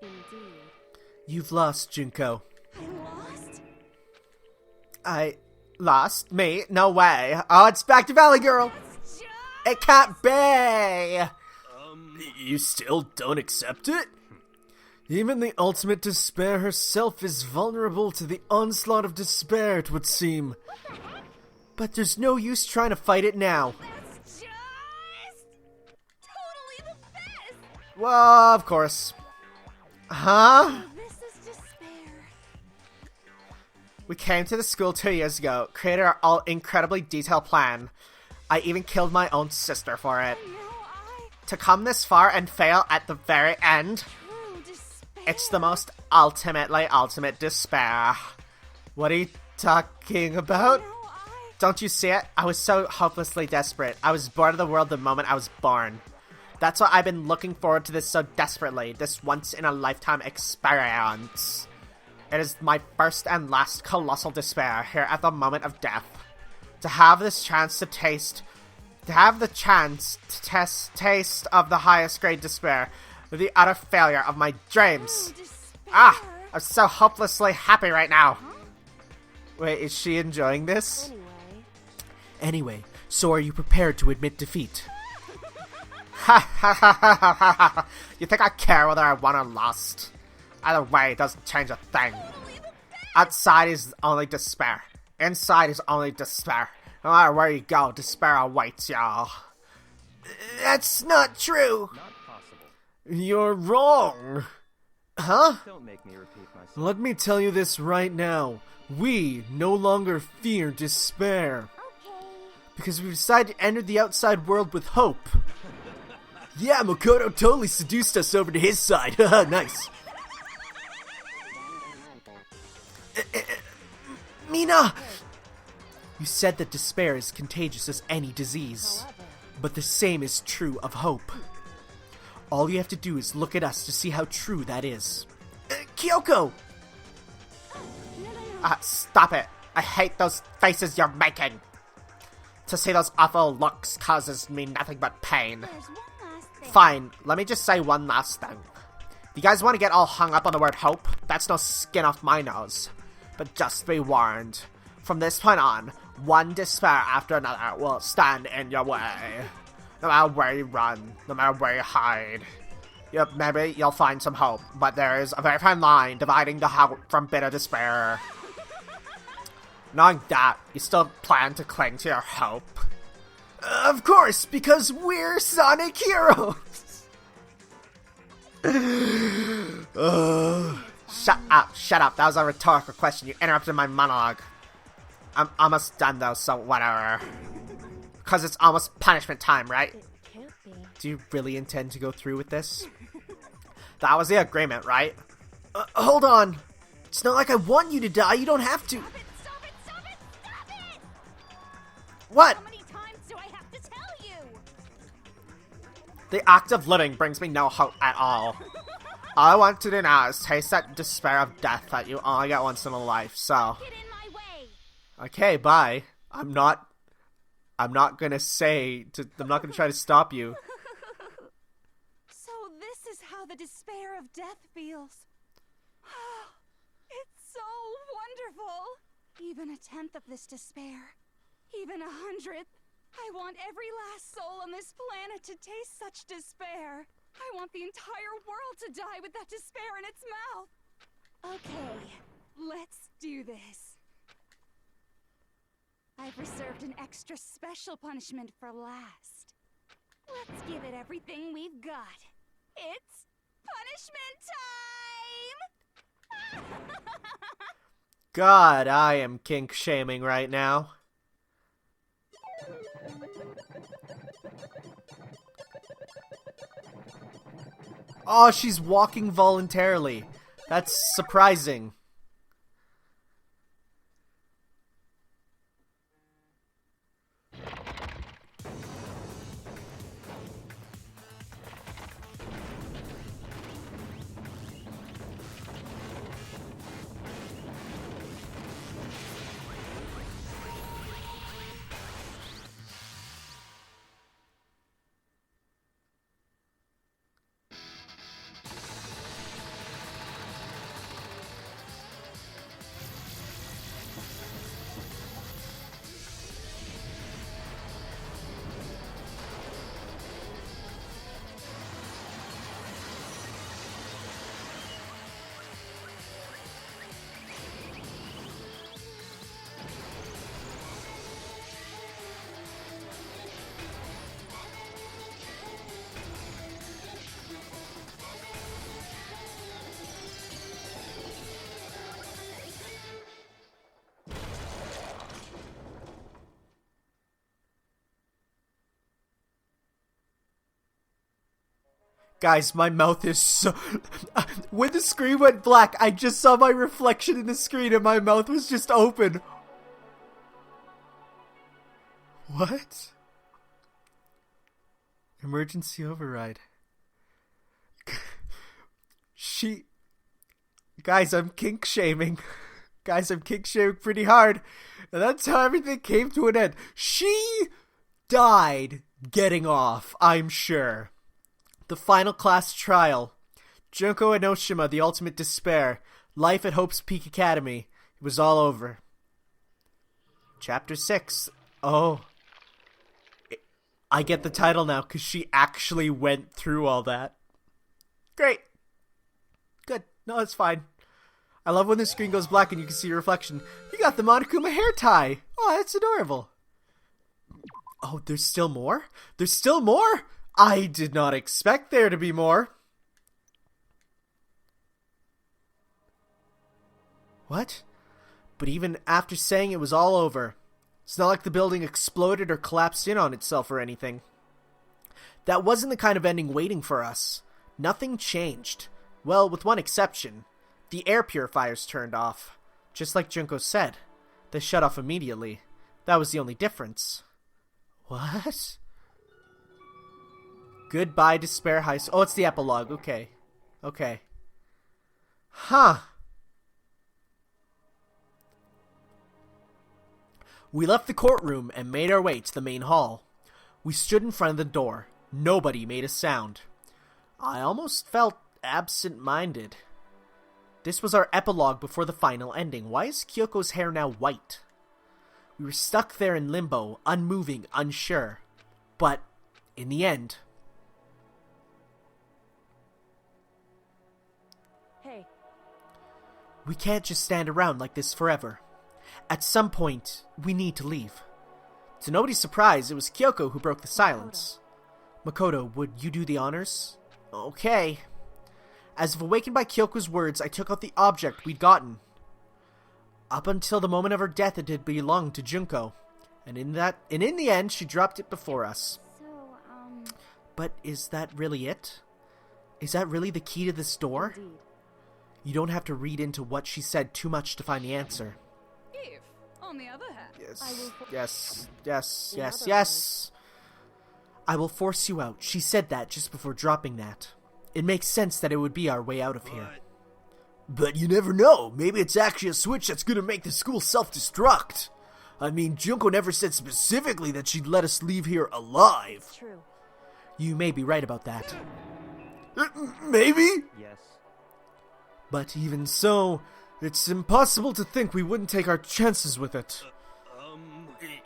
Indeed. You've lost, Junko. I lost? I lost? Me? No way. Oh, it's back to Valley Girl. It's just... It can't be. You still don't accept it? Even the ultimate despair herself is vulnerable to the onslaught of despair, it would seem. But there's no use trying to fight it now. That's just totally the best! Well, of course. Huh? This is despair. We came to the school 2 years ago, created our all incredibly detailed plan. I even killed my own sister for it. And now To come this far and fail at the very end, true despair. it's the most ultimate despair. What are you talking about? Now Don't you see it? I was so hopelessly desperate. I was bored of the world the moment I was born. That's why I've been looking forward to this so desperately, this once-in-a-lifetime experience. It is my first and last colossal despair here at the moment of death. To have this chance to taste... To have the chance to taste of the highest grade despair, the utter failure of my dreams. despair. I'm so hopelessly happy right now. Wait, is she enjoying this? Anyway, so are you prepared to admit defeat? Ha ha ha ha ha ha! You think I care whether I won or lost? Either way, it doesn't change a thing. Outside is only despair. Inside is only despair. No matter where you go, despair awaits y'all. That's not true. Not possible. You're wrong. Huh? Don't make me repeat myself. Let me tell you this right now. We no longer fear despair. Okay. Because we've decided to enter the outside world with hope. Yeah, Makoto totally seduced us over to his side. Haha, nice. Mina! You said that despair is contagious as any disease. But the same is true of hope. All you have to do is look at us to see how true that is. Kyoko! Stop it. I hate those faces you're making. To see those awful looks causes me nothing but pain. There's one last thing. Fine, let me just say one last thing. You guys want to get all hung up on the word hope? That's no skin off my nose. But just be warned. From this point on, one despair after another will stand in your way. No matter where you run, no matter where you hide. Yep, maybe you'll find some hope, but there is a very fine line dividing the hope from bitter despair. Knowing that, you still plan to cling to your hope? Of course, because we're Sonic heroes! Shut up, that was a rhetorical question, you interrupted my monologue. I'm almost done though, so whatever. Because it's almost punishment time, right? It can't be. Do you really intend to go through with this? That was the agreement, right? Hold on. It's not like I want you to die, you don't have to. Stop it! Stop it! Stop it! What? How many times do I have to tell you? The act of living brings me no hope at all. All I want to do now is taste that despair of death that you only get once in a life, so... Get in my way! Okay, bye. I'm not gonna try to stop you. So this is how the despair of death feels. It's so wonderful. Even a tenth of this despair, even 100th, I want every last soul on this planet to taste such despair. I want the entire world to die with that despair in its mouth. Okay, let's do this. I've reserved an extra special punishment for last. Let's give it everything we've got. It's punishment time! God, I am kink shaming right now. Oh, she's walking voluntarily. That's surprising. Guys, my mouth is so... When the screen went black, I just saw my reflection in the screen and my mouth was just open. What? Emergency override. Guys, I'm kink shaming. Guys, I'm kink shaming pretty hard. And that's how everything came to an end. She died getting off, I'm sure. The final class trial. Junko Enoshima, the ultimate despair. Life at Hope's Peak Academy. It was all over. Chapter 6. Oh. I get the title now because she actually went through all that. Great. Good. No, that's fine. I love when the screen goes black and you can see your reflection. You got the Monokuma hair tie. Oh, that's adorable. Oh, there's still more? There's still more? I did not expect there to be more. What? But even after saying it was all over, it's not like the building exploded or collapsed in on itself or anything. That wasn't the kind of ending waiting for us. Nothing changed. Well, with one exception. The air purifiers turned off. Just like Junko said. They shut off immediately. That was the only difference. What? Goodbye, Despair High School. Oh, it's the epilogue. Okay. Okay. Huh. We left the courtroom and made our way to the main hall. We stood in front of the door. Nobody made a sound. I almost felt absent-minded. This was our epilogue before the final ending. Why is Kyoko's hair now white? We were stuck there in limbo, unmoving, unsure. But, in the end... Hey. We can't just stand around like this forever. At some point, we need to leave. To nobody's surprise, it was Kyoko who broke the silence. Makoto, would you do the honors? Okay. As if awakened by Kyoko's words, I took out the object we'd gotten. Up until the moment of her death, it had belonged to Junko. And in the end, she dropped it before us. But is that really it? Is that really the key to this door? Indeed. You don't have to read into what she said too much to find the answer. If, on the other hand, Yes. I will force you out. She said that just before dropping that. It makes sense that it would be our way out of here. But you never know. Maybe it's actually a switch that's gonna make the school self-destruct. I mean, Junko never said specifically that she'd let us leave here alive. It's true. You may be right about that. Maybe? Yes. But even so, it's impossible to think we wouldn't take our chances with it.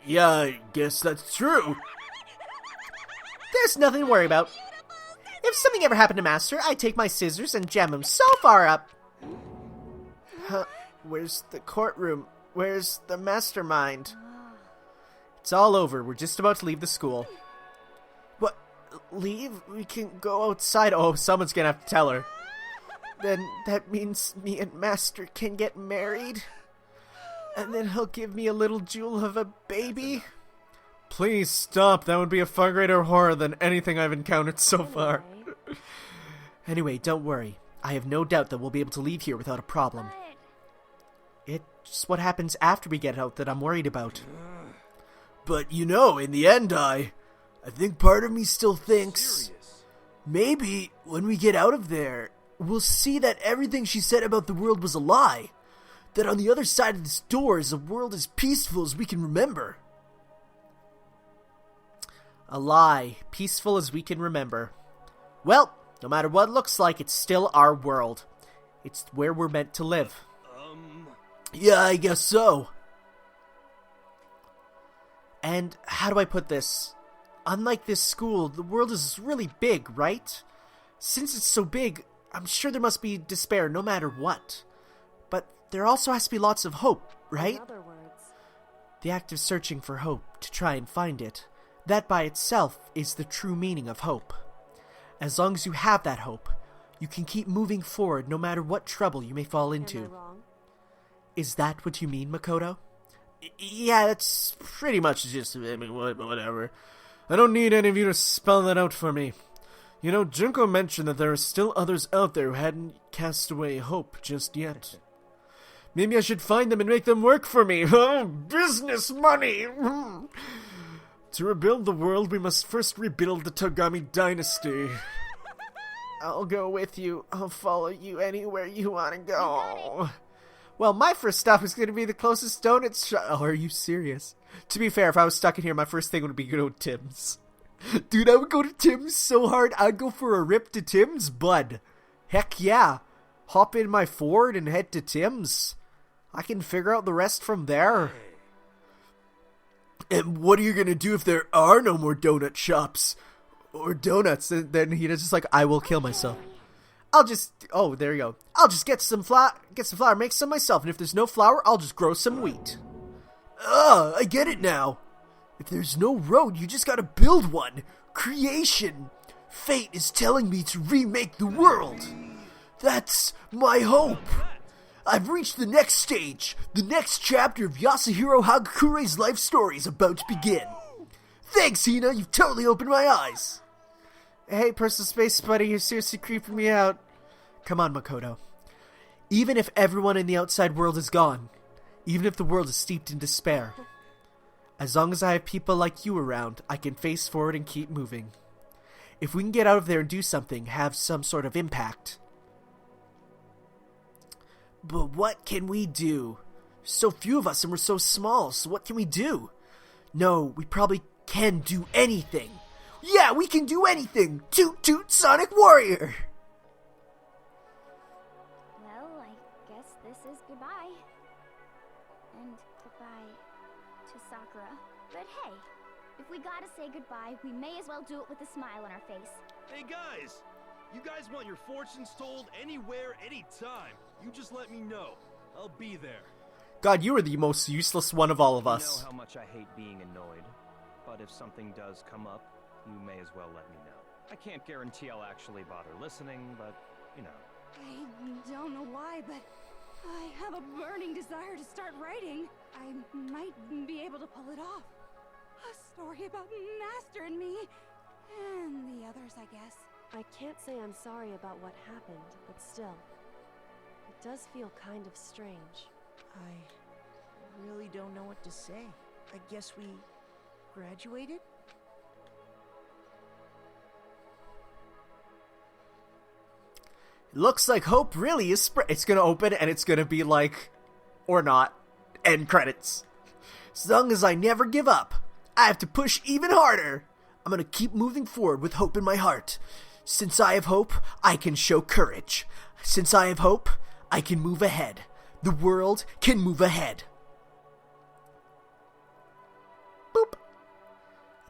Yeah, I guess that's true. There's nothing to worry about. If something ever happened to Master, I'd take my scissors and jam him so far up. Where's the courtroom? Where's the Mastermind? It's all over. We're just about to leave the school. What? Leave? We can go outside. Oh, someone's gonna have to tell her. Then that means me and Master can get married? And then he'll give me a little jewel of a baby? Please stop. That would be a far greater horror than anything I've encountered so far. Anyway, don't worry. I have no doubt that we'll be able to leave here without a problem. It's what happens after we get out that I'm worried about. But you know, in the end, I think part of me still thinks maybe when we get out of there, we'll see that everything she said about the world was a lie. That on the other side of this door is a world as peaceful as we can remember. A lie, peaceful as we can remember. Well, no matter what it looks like, it's still our world. It's where we're meant to live. Yeah, I guess so. And how do I put this? Unlike this school, the world is really big, right? Since it's so big, I'm sure there must be despair no matter what. But there also has to be lots of hope, right? In other words, The act of searching for hope to try and find it. That by itself is the true meaning of hope. As long as you have that hope, you can keep moving forward no matter what trouble you may fall into. am I wrong? Is that what you mean, Makoto? Yeah, that's pretty much just, I mean, whatever. I don't need any of you to spell that out for me. You know, Junko mentioned that there are still others out there who hadn't cast away hope just yet. Maybe I should find them and make them work for me. Oh, business money! To rebuild the world, we must first rebuild the Togami dynasty. I'll go with you. I'll follow you anywhere you want to go. Well, my first stop is going to be the closest donut shop. Oh, are you serious? To be fair, if I was stuck in here, my first thing would be go to Tim's. Dude, I would go to Tim's so hard, I'd go for a rip to Tim's, bud. Heck yeah. Hop in my Ford and head to Tim's. I can figure out the rest from there. And what are you going to do if there are no more donut shops? Or donuts? And then he's just like, I will kill myself. Oh, there you go. I'll just get some flour, make some myself. And if there's no flour, I'll just grow some wheat. I get it now. If there's no road, you just gotta build one. Creation. Fate is telling me to remake the world. That's my hope. I've reached the next stage. The next chapter of Yasuhiro Hakure's life story is about to begin. Thanks, Hina. You've totally opened my eyes. Hey, personal space buddy, you're seriously creeping me out. Come on, Makoto. Even if everyone in the outside world is gone, even if the world is steeped in despair, as long as I have people like you around, I can face forward and keep moving. If we can get out of there and do something, have some sort of impact. But what can we do? So few of us and we're so small, so what can we do? No, we probably can do anything. Yeah, we can do anything! Toot toot Sonic Warrior! Well, I guess this is goodbye. And goodbye to Sakura. But hey, if we gotta say goodbye, we may as well do it with a smile on our face. Hey guys! You guys want your fortunes told anywhere, anytime. You just let me know. I'll be there. God, you are the most useless one of all of us. You know how much I hate being annoyed, but if something does come up, you may as well let me know. I can't guarantee I'll actually bother listening, but, you know. I don't know why, but I have a burning desire to start writing. I might be able to pull it off. A story about Master and me, and the others, I guess. I can't say I'm sorry about what happened, but still, it does feel kind of strange. I really don't know what to say. I guess we graduated? Looks like hope really is it's gonna open and it's gonna be like, or not, end credits. As long as I never give up, I have to push even harder. I'm gonna keep moving forward with hope in my heart. Since I have hope, I can show courage. Since I have hope, I can move ahead. The world can move ahead. Boop.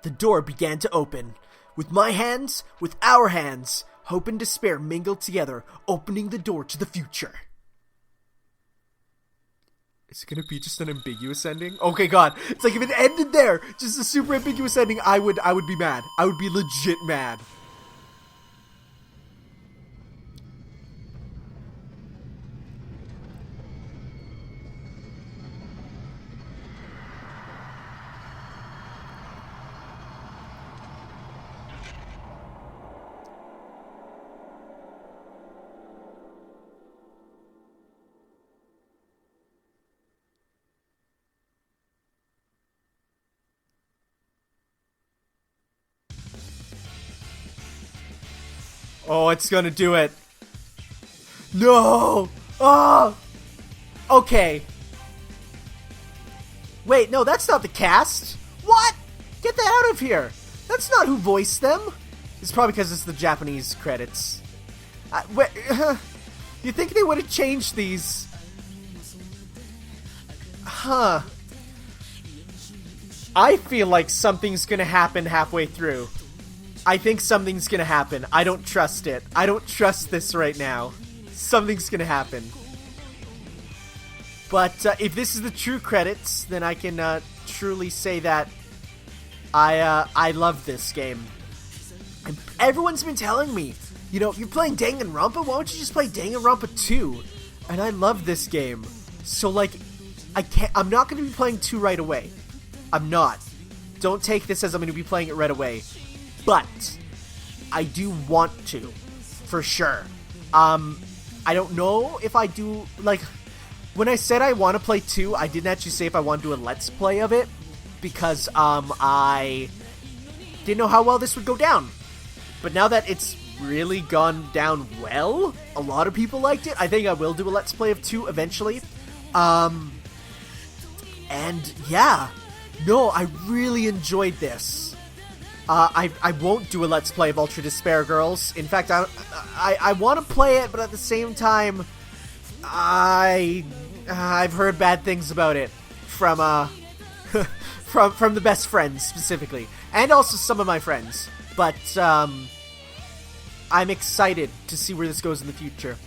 The door began to open. With my hands, with our hands, hope and despair mingled together, opening the door to the future. Is it gonna be just an ambiguous ending? Okay, God. It's like if it ended there, just a super ambiguous ending, I would be mad. I would be legit mad. Oh, it's gonna do it. No! Oh! Okay. Wait, no, that's not the cast. What? Get that out of here. That's not who voiced them. It's probably because it's the Japanese credits. Wait, you think they would have changed these? Huh. I feel like something's gonna happen halfway through. I think something's gonna happen. I don't trust it. I don't trust this right now. Something's gonna happen. But if this is the true credits, then I can truly say that I love this game. And everyone's been telling me, you know, you're playing Danganronpa, why don't you just play Danganronpa 2? And I love this game. So like, I'm not gonna be playing 2 right away. I'm not. Don't take this as I'm gonna be playing it right away. But I do want to, for sure. I don't know if I do, like, when I said I want to play 2, I didn't actually say if I want to do a Let's Play of it, because, I didn't know how well this would go down. But now that it's really gone down well, a lot of people liked it, I think I will do a Let's Play of 2 eventually. And, yeah. No, I really enjoyed this. I won't do a Let's Play of Ultra Despair Girls. In fact, I want to play it, but at the same time, I've heard bad things about it from from the best friends specifically, and also some of my friends. But I'm excited to see where this goes in the future.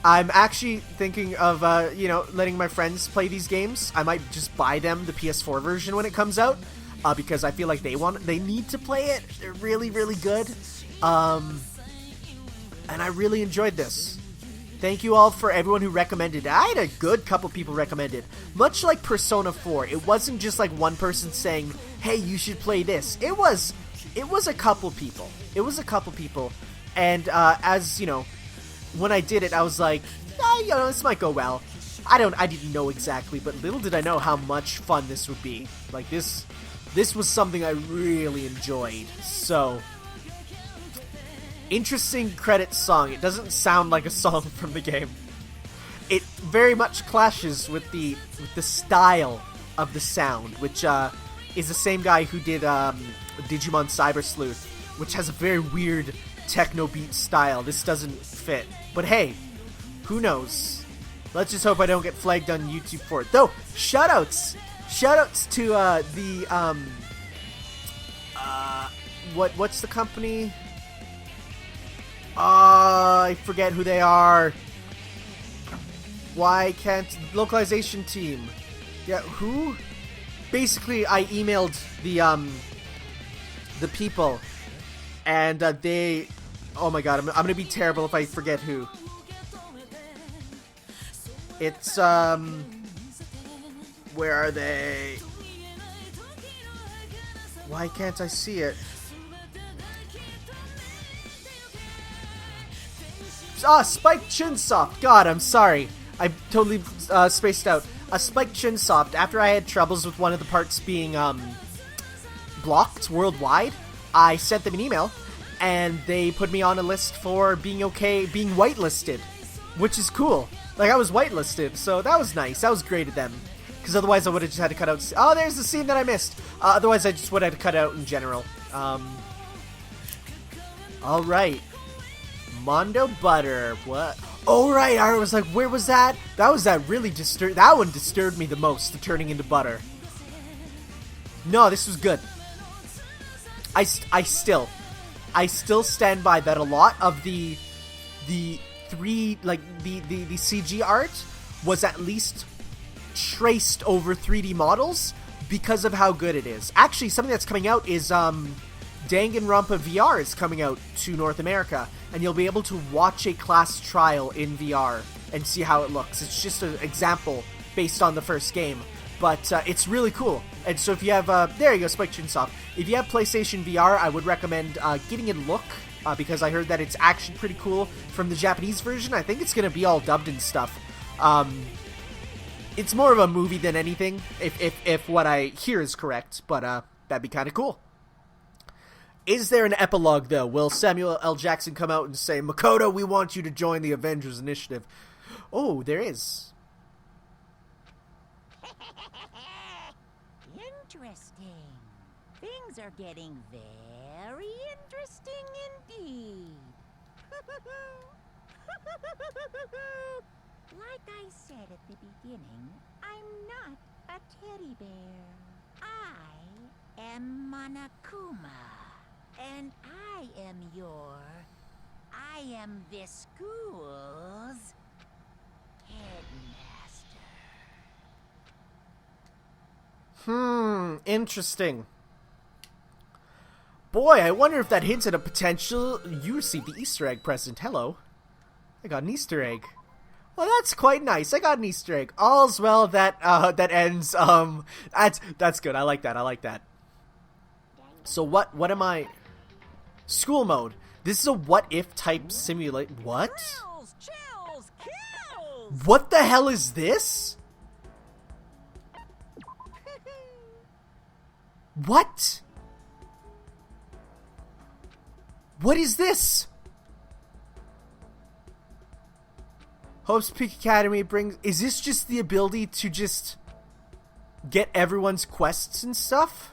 I'm actually thinking of letting my friends play these games. I might just buy them the PS4 version when it comes out. Because I feel like they need to play it. They're really, really good. And I really enjoyed this. Thank you all for everyone who recommended it. I had a good couple people recommend it. Much like Persona 4, it wasn't just like one person saying, hey, you should play this. It was a couple people. It was a couple people. And as, when I did it, I was like, this might go well. I didn't know exactly, but little did I know how much fun this would be. Like, this was something I really enjoyed. So, interesting credits song. It doesn't sound like a song from the game. It very much clashes with the style of the sound, which is the same guy who did Digimon Cyber Sleuth, which has a very weird techno beat style. This doesn't fit. But hey, who knows? Let's just hope I don't get flagged on YouTube for it. Though, shoutouts to what's the company? I forget who they are. Why can't localization team? Yeah, who? Basically, I emailed the people, and they. Oh my god, I'm gonna be terrible if I forget who. It's where are they? Why can't I see it? Spike Chunsoft. God, I'm sorry. I totally spaced out. Spike Chunsoft, after I had troubles with one of the parts being blocked worldwide, I sent them an email, and they put me on a list for being whitelisted, which is cool. Like, I was whitelisted, so that was nice. That was great of them. Because otherwise I would have just had to cut out... Oh, there's the scene that I missed. Otherwise I just would have had to cut out in general. Alright. Mondo Butter. What? Oh, right. I was like, where was that? That one disturbed me the most, the turning into butter. No, this was good. I still stand by that a lot of the CG art was at least traced over 3D models because of how good it is. Actually, something that's coming out is Danganronpa VR is coming out to North America, and you'll be able to watch a class trial in VR and see how it looks. It's just an example based on the first game, but it's really cool. And so if you have there you go, Spike Chunsoft. If you have PlayStation VR, I would recommend giving it a look, because I heard that it's actually pretty cool from the Japanese version. I think it's gonna be all dubbed and stuff. It's more of a movie than anything, if what I hear is correct, but that'd be kind of cool. Is there an epilogue, though? Will Samuel L. Jackson come out and say, Makoto, we want you to join the Avengers Initiative? Oh, there is. Interesting. Things are getting very interesting indeed. Like I said at the beginning, I'm not a teddy bear. I am Monokuma. And I am this school's headmaster. Interesting. Boy, I wonder if that hints at a potential... You received the Easter egg present. Hello. I got an Easter egg. Well, that's quite nice. I got an Easter egg. All's well that ends. That's good. I like that. So what am I... School mode. This is a what-if type simulate. What? Chills, chills, kills! What the hell is this? What? What is this? Hope's Peak Academy brings... Is this just the ability to just get everyone's quests and stuff?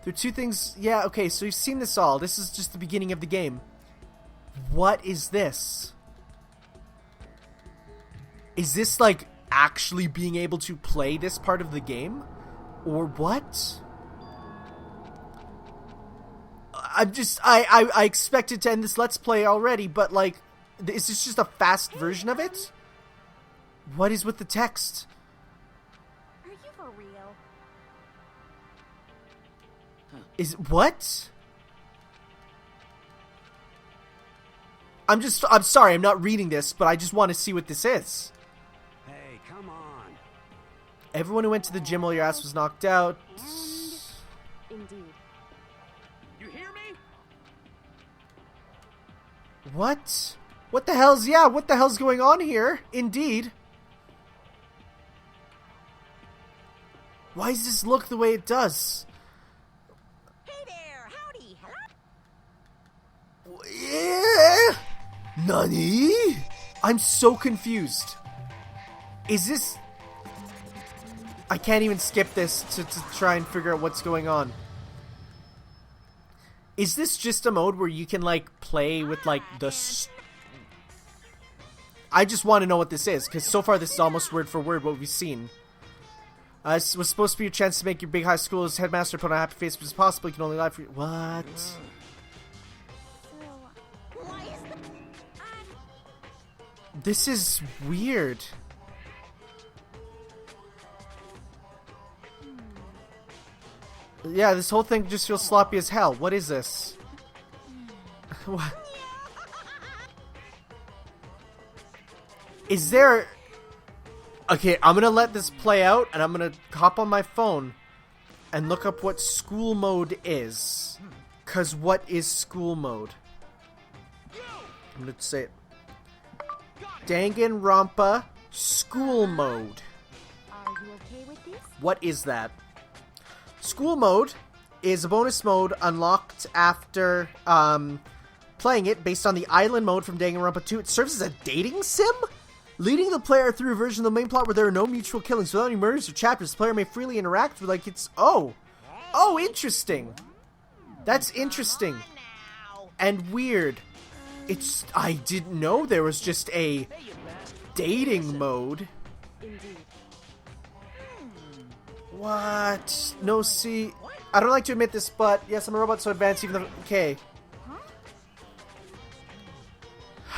There are two things... Yeah, okay, so you've seen this all. This is just the beginning of the game. What is this? Is this, like, actually being able to play this part of the game? Or what? I'm just... I expected to end this Let's Play already, but, like... Is this just a fast version of it? What is with the text? Are you for real? What? I'm sorry, I'm not reading this, but I just want to see what this is. Hey, come on. Everyone who went to the gym while your ass was knocked out. Indeed. You hear me? What? What the hell's going on here? Indeed. Why does this look the way it does? Hey there, howdy, hello? Yeah. Nani? I'm so confused. Is this... I can't even skip this to try and figure out what's going on. Is this just a mode where you can, like, play with, like, the... I just want to know what this is, because so far this is almost word for word what we've seen. This was supposed to be your chance to make your big high school's headmaster put on a happy face, but it's possible you can only lie for you. What? Why is This is weird. Yeah, this whole thing just feels sloppy as hell. What is this? What? Is there... Okay, I'm gonna let this play out, and I'm gonna hop on my phone and look up what school mode is. Cause what is school mode? I'm gonna say it. Danganronpa school mode. Are you okay with this? What is that? School mode is a bonus mode unlocked after playing it based on the island mode from Danganronpa 2. It serves as a dating sim? Leading the player through a version of the main plot where there are no mutual killings without any murders or chapters. The player may freely interact with, like, it's... Oh, interesting. That's interesting. And weird. It's... I didn't know there was just a dating mode. Indeed. What? No, see... I don't like to admit this, but yes, I'm a robot so advanced even though... Okay.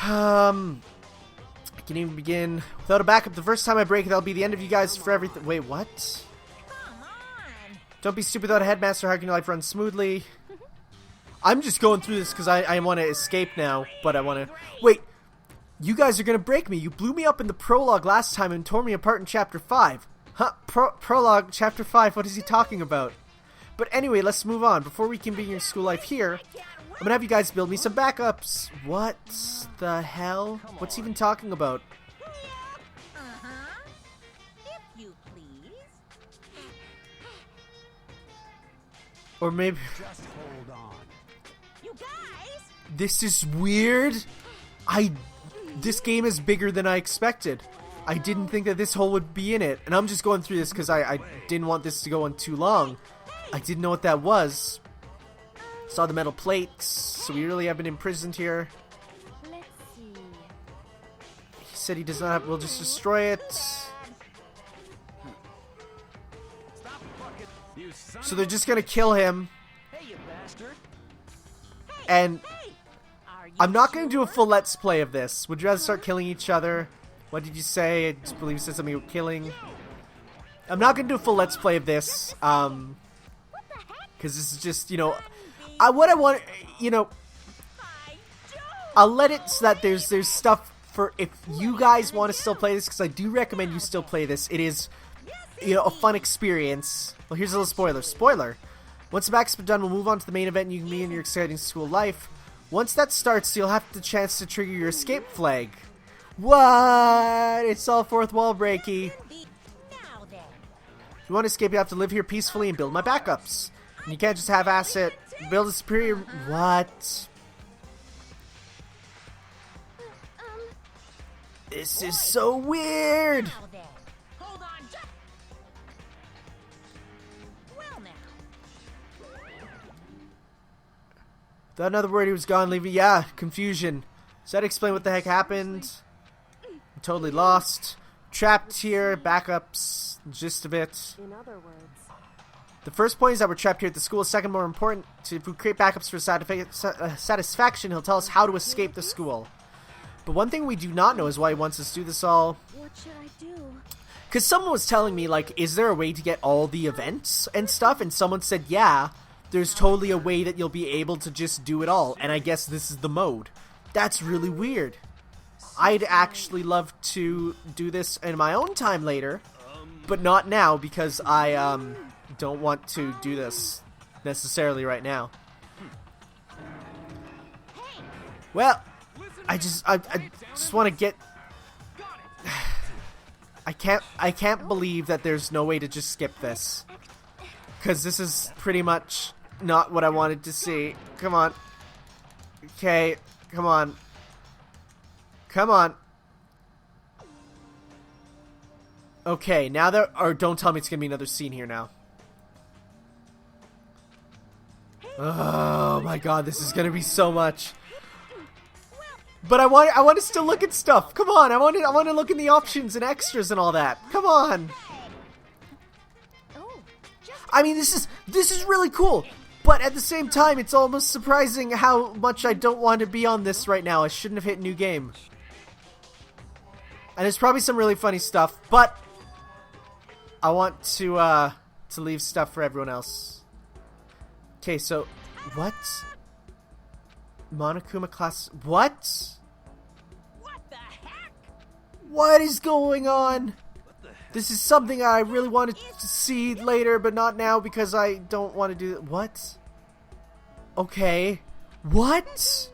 I can even begin without a backup. The first time I break it, that'll be the end of you guys for everything. Wait, what? Come on! Don't be stupid without a headmaster. How can your life run smoothly? I'm just going through this because I want to escape now, but I want to... Wait, you guys are going to break me. You blew me up in the prologue last time and tore me apart in Chapter 5. Huh? Prologue, Chapter 5, what is he talking about? But anyway, let's move on. Before we can begin your school life here, I'm going to have you guys build me some backups. What the hell? What's he even talking about? If you please. Or maybe... Just hold on. You guys! This is weird. This game is bigger than I expected. I didn't think that this hole would be in it. And I'm just going through this because I didn't want this to go on too long. I didn't know what that was. Saw the metal plates. So we really have been imprisoned here. Let's see. He said he does not have... We'll just destroy it. So they're just gonna kill him. Hey, you bastard! And Are you I'm not gonna do a full let's play of this. Would you rather start killing each other? What did you say? I just believe you said something about killing. I'm not gonna do a full let's play of this. Because this is just, you know... what I want... You know... I'll let it so that there's stuff for... If you guys want to still play this, because I do recommend you still play this. It is, you know, a fun experience. Well, here's a little spoiler. Spoiler! Once the backups are done, we'll move on to the main event and you can begin your exciting school life. Once that starts, you'll have the chance to trigger your escape flag. What? It's all fourth wall breaky. Now then. If you want to escape, you have to live here peacefully and build my backups. And you can't just have asset. Build a superior... What? This is so weird. Now then. Hold on. Well now. Without another word, he was gone, leaving... Yeah, confusion. Does that explain what the heck happened? I'm totally lost. Trapped here, backups, gist of it. In other words, The first point is that we're trapped here at the school. Second, more important, if we create backups for satisfaction, he'll tell us how to escape the school. But one thing we do not know is why he wants us to do this all. what should I do? Because someone was telling me, like, is there a way to get all the events and stuff? And someone said, yeah, there's totally a way that you'll be able to just do it all. And I guess this is the mode. That's really weird. I'd actually love to do this in my own time later, but not now because I don't want to do this necessarily right now. Well, I just want to get... I can't believe that there's no way to just skip this. Because this is pretty much not what I wanted to see. Come on. Okay, come on. Come on. Okay, now there... Or don't tell me it's gonna be another scene here now. Oh my god, this is gonna be so much. But I want to still look at stuff. Come on, I want to look in the options and extras and all that. Come on. I mean, this is really cool. But at the same time, it's almost surprising how much I don't want to be on this right now. I shouldn't have hit new game. And there's probably some really funny stuff, but I want to leave stuff for everyone else. Okay, so what? Monokuma class... What? What the heck? What is going on? This is something I really wanted to see later, but not now because I don't want to do it. What? Okay. What?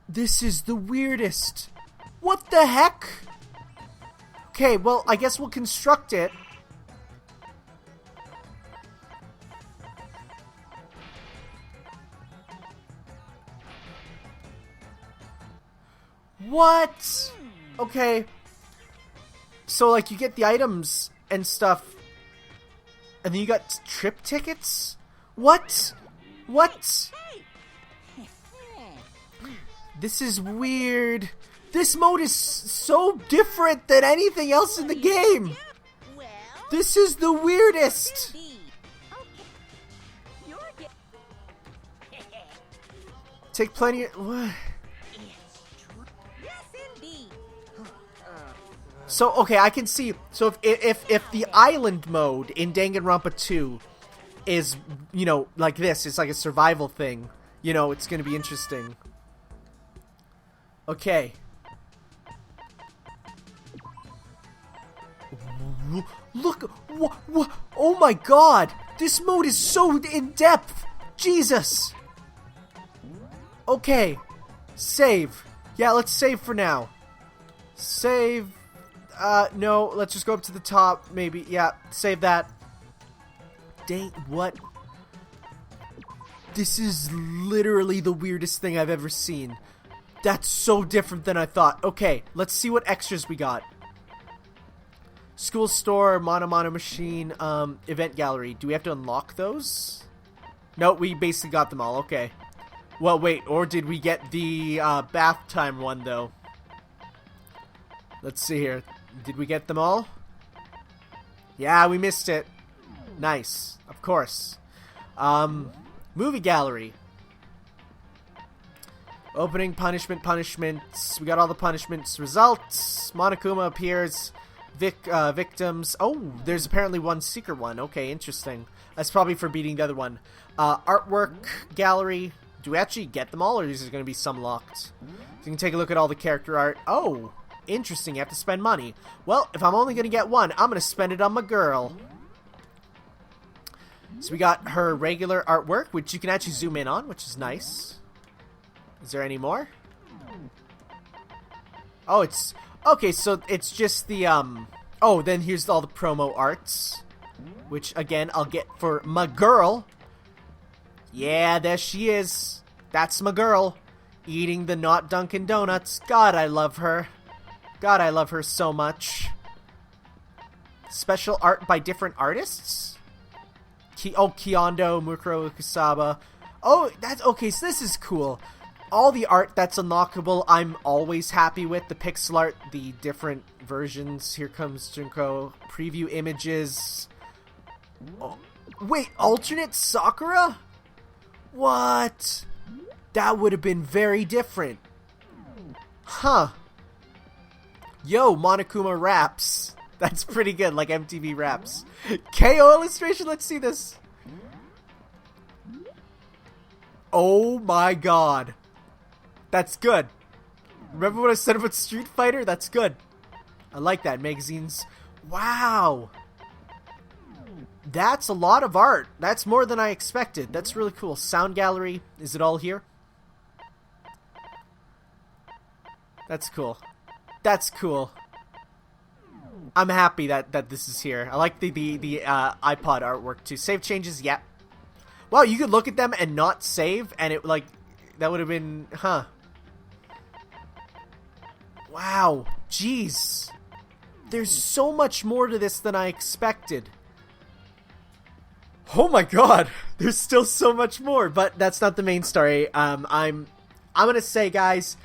This is the weirdest. What the heck? Okay, well, I guess we'll construct it. What? Okay. So, like, you get the items and stuff, and then you got trip tickets? What? What? This is weird. This mode is so different than anything else in the game. Well, This is the weirdest. Take plenty of... What? So, okay, I can see... So, if the island mode in Danganronpa 2 is, you know, like this, it's like a survival thing, you know, it's gonna be interesting. Okay. Look! Oh my god! This mode is so in-depth! Jesus! Okay. Save. Yeah, let's save for now. Save... no, let's just go up to the top, maybe. Yeah, save that. Dang, what? This is literally the weirdest thing I've ever seen. That's so different than I thought. Okay, let's see what extras we got. School store, mono machine, event gallery. Do we have to unlock those? No, we basically got them all. Okay. Well, wait, or did we get the bath time one, though? Let's see here. Did we get them all? Yeah, we missed it. Nice. Of course. Movie gallery. Opening, punishments. We got all the punishments. Results. Monokuma appears. Victims. Oh, there's apparently one secret one. Okay, interesting. That's probably for beating the other one. Artwork gallery. Do we actually get them all, or is there going to be some locked? So you can take a look at all the character art. Oh, interesting. You have to spend money. Well, if I'm only going to get one, I'm going to spend it on my girl. So we got her regular artwork, which you can actually zoom in on, which is nice. Is there any more? Oh, it's... Okay, so it's just the, Oh, then here's all the promo arts. Which, again, I'll get for my girl. Yeah, there she is. That's my girl. Eating the not Dunkin' Donuts. God, I love her. God, I love her so much. Special art by different artists? Kyondo, Mukuro Kusaba. Oh, that's... Okay, so this is cool. All the art that's unlockable, I'm always happy with. The pixel art, the different versions. Here comes Junko. Preview images. Oh, wait, alternate Sakura? What? That would have been very different. Huh. Yo, Monokuma raps. That's pretty good, like MTV raps. KO illustration, let's see this. Oh my god. That's good. Remember what I said about Street Fighter? That's good. I like that. Magazines. Wow. That's a lot of art. That's more than I expected. That's really cool. Sound gallery. Is it all here? That's cool. That's cool. I'm happy that this is here. I like the iPod artwork too. Save changes, yeah. Wow, you could look at them and not save, and it like that would have been, huh? Wow, jeez. There's so much more to this than I expected. Oh my god, there's still so much more, but that's not the main story. I'm gonna say, guys,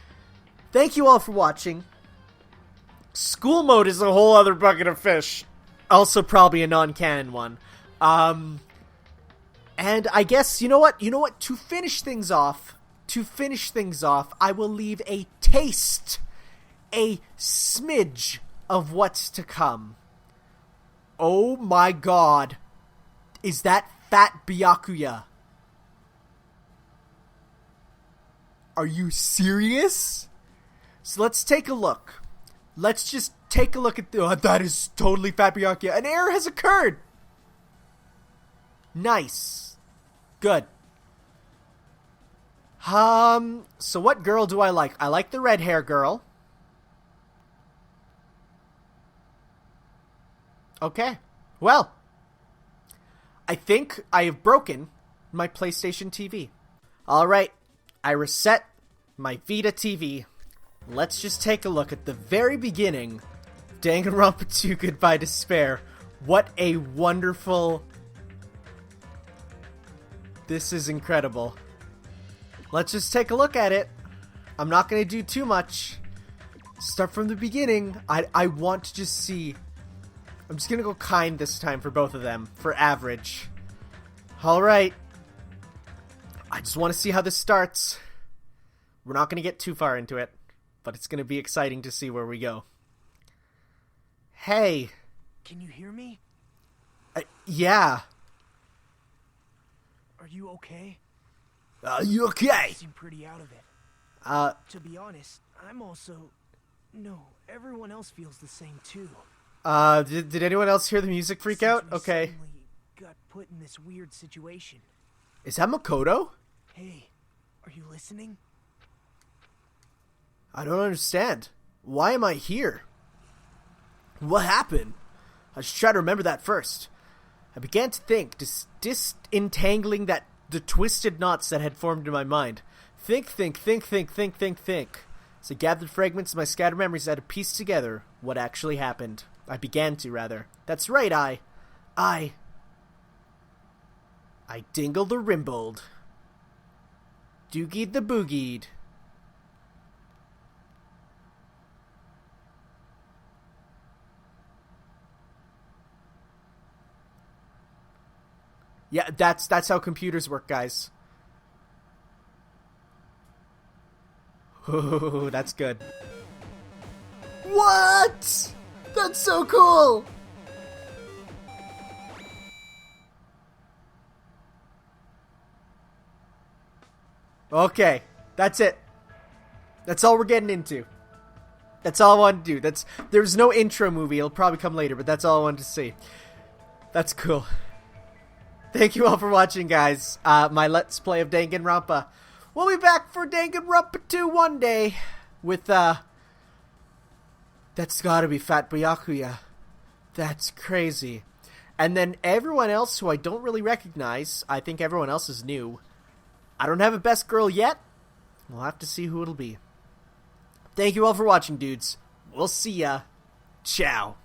thank you all for watching. School mode is a whole other bucket of fish. Also probably a non-canon one. And I guess, you know what? To finish things off, I will leave a taste, a smidge of what's to come. Oh my god. Is that Fat Byakuya? Are you serious? So let's take a look. Let's just take a look at the... Oh, that is totally Fat Byakuya. An error has occurred. Nice. Good. So what girl do I like? I like the red hair girl. Okay. Well, I think I have broken my PlayStation TV. Alright, I reset my Vita TV. Let's just take a look at the very beginning of Danganronpa 2 Goodbye Despair. What a wonderful... This is incredible. Let's just take a look at it. I'm not going to do too much. Start from the beginning. I want to just see... I'm just going to go kind this time for both of them. For average. Alright. I just want to see how this starts. We're not going to get too far into it. But it's going to be exciting to see where we go. Hey. Can you hear me? Yeah. Are you okay? You okay? You seem pretty out of it. To be honest, I'm also... No, everyone else feels the same too. Did anyone else hear the music freak out? Okay. Suddenly got put in this weird situation. Is that Makoto? Hey, are you listening? I don't understand. Why am I here? What happened? I should try to remember that first. I began to think, disentangling the twisted knots that had formed in my mind. Think. As I gathered fragments of my scattered memories, I had to piece together what actually happened. I began to, rather. That's right, I dingled the rimbled. Doogied the boogied. Yeah, that's how computers work, guys. Ooh, that's good. What? That's so cool! Okay, that's it. That's all we're getting into. That's all I wanted to do. There's no intro movie. It'll probably come later, but that's all I wanted to see. That's cool. Thank you all for watching, guys. My Let's Play of Danganronpa. We'll be back for Danganronpa 2 one day with, that's gotta be Fat Byakuya. That's crazy. And then everyone else who I don't really recognize, I think everyone else is new. I don't have a best girl yet. We'll have to see who it'll be. Thank you all for watching, dudes. We'll see ya. Ciao.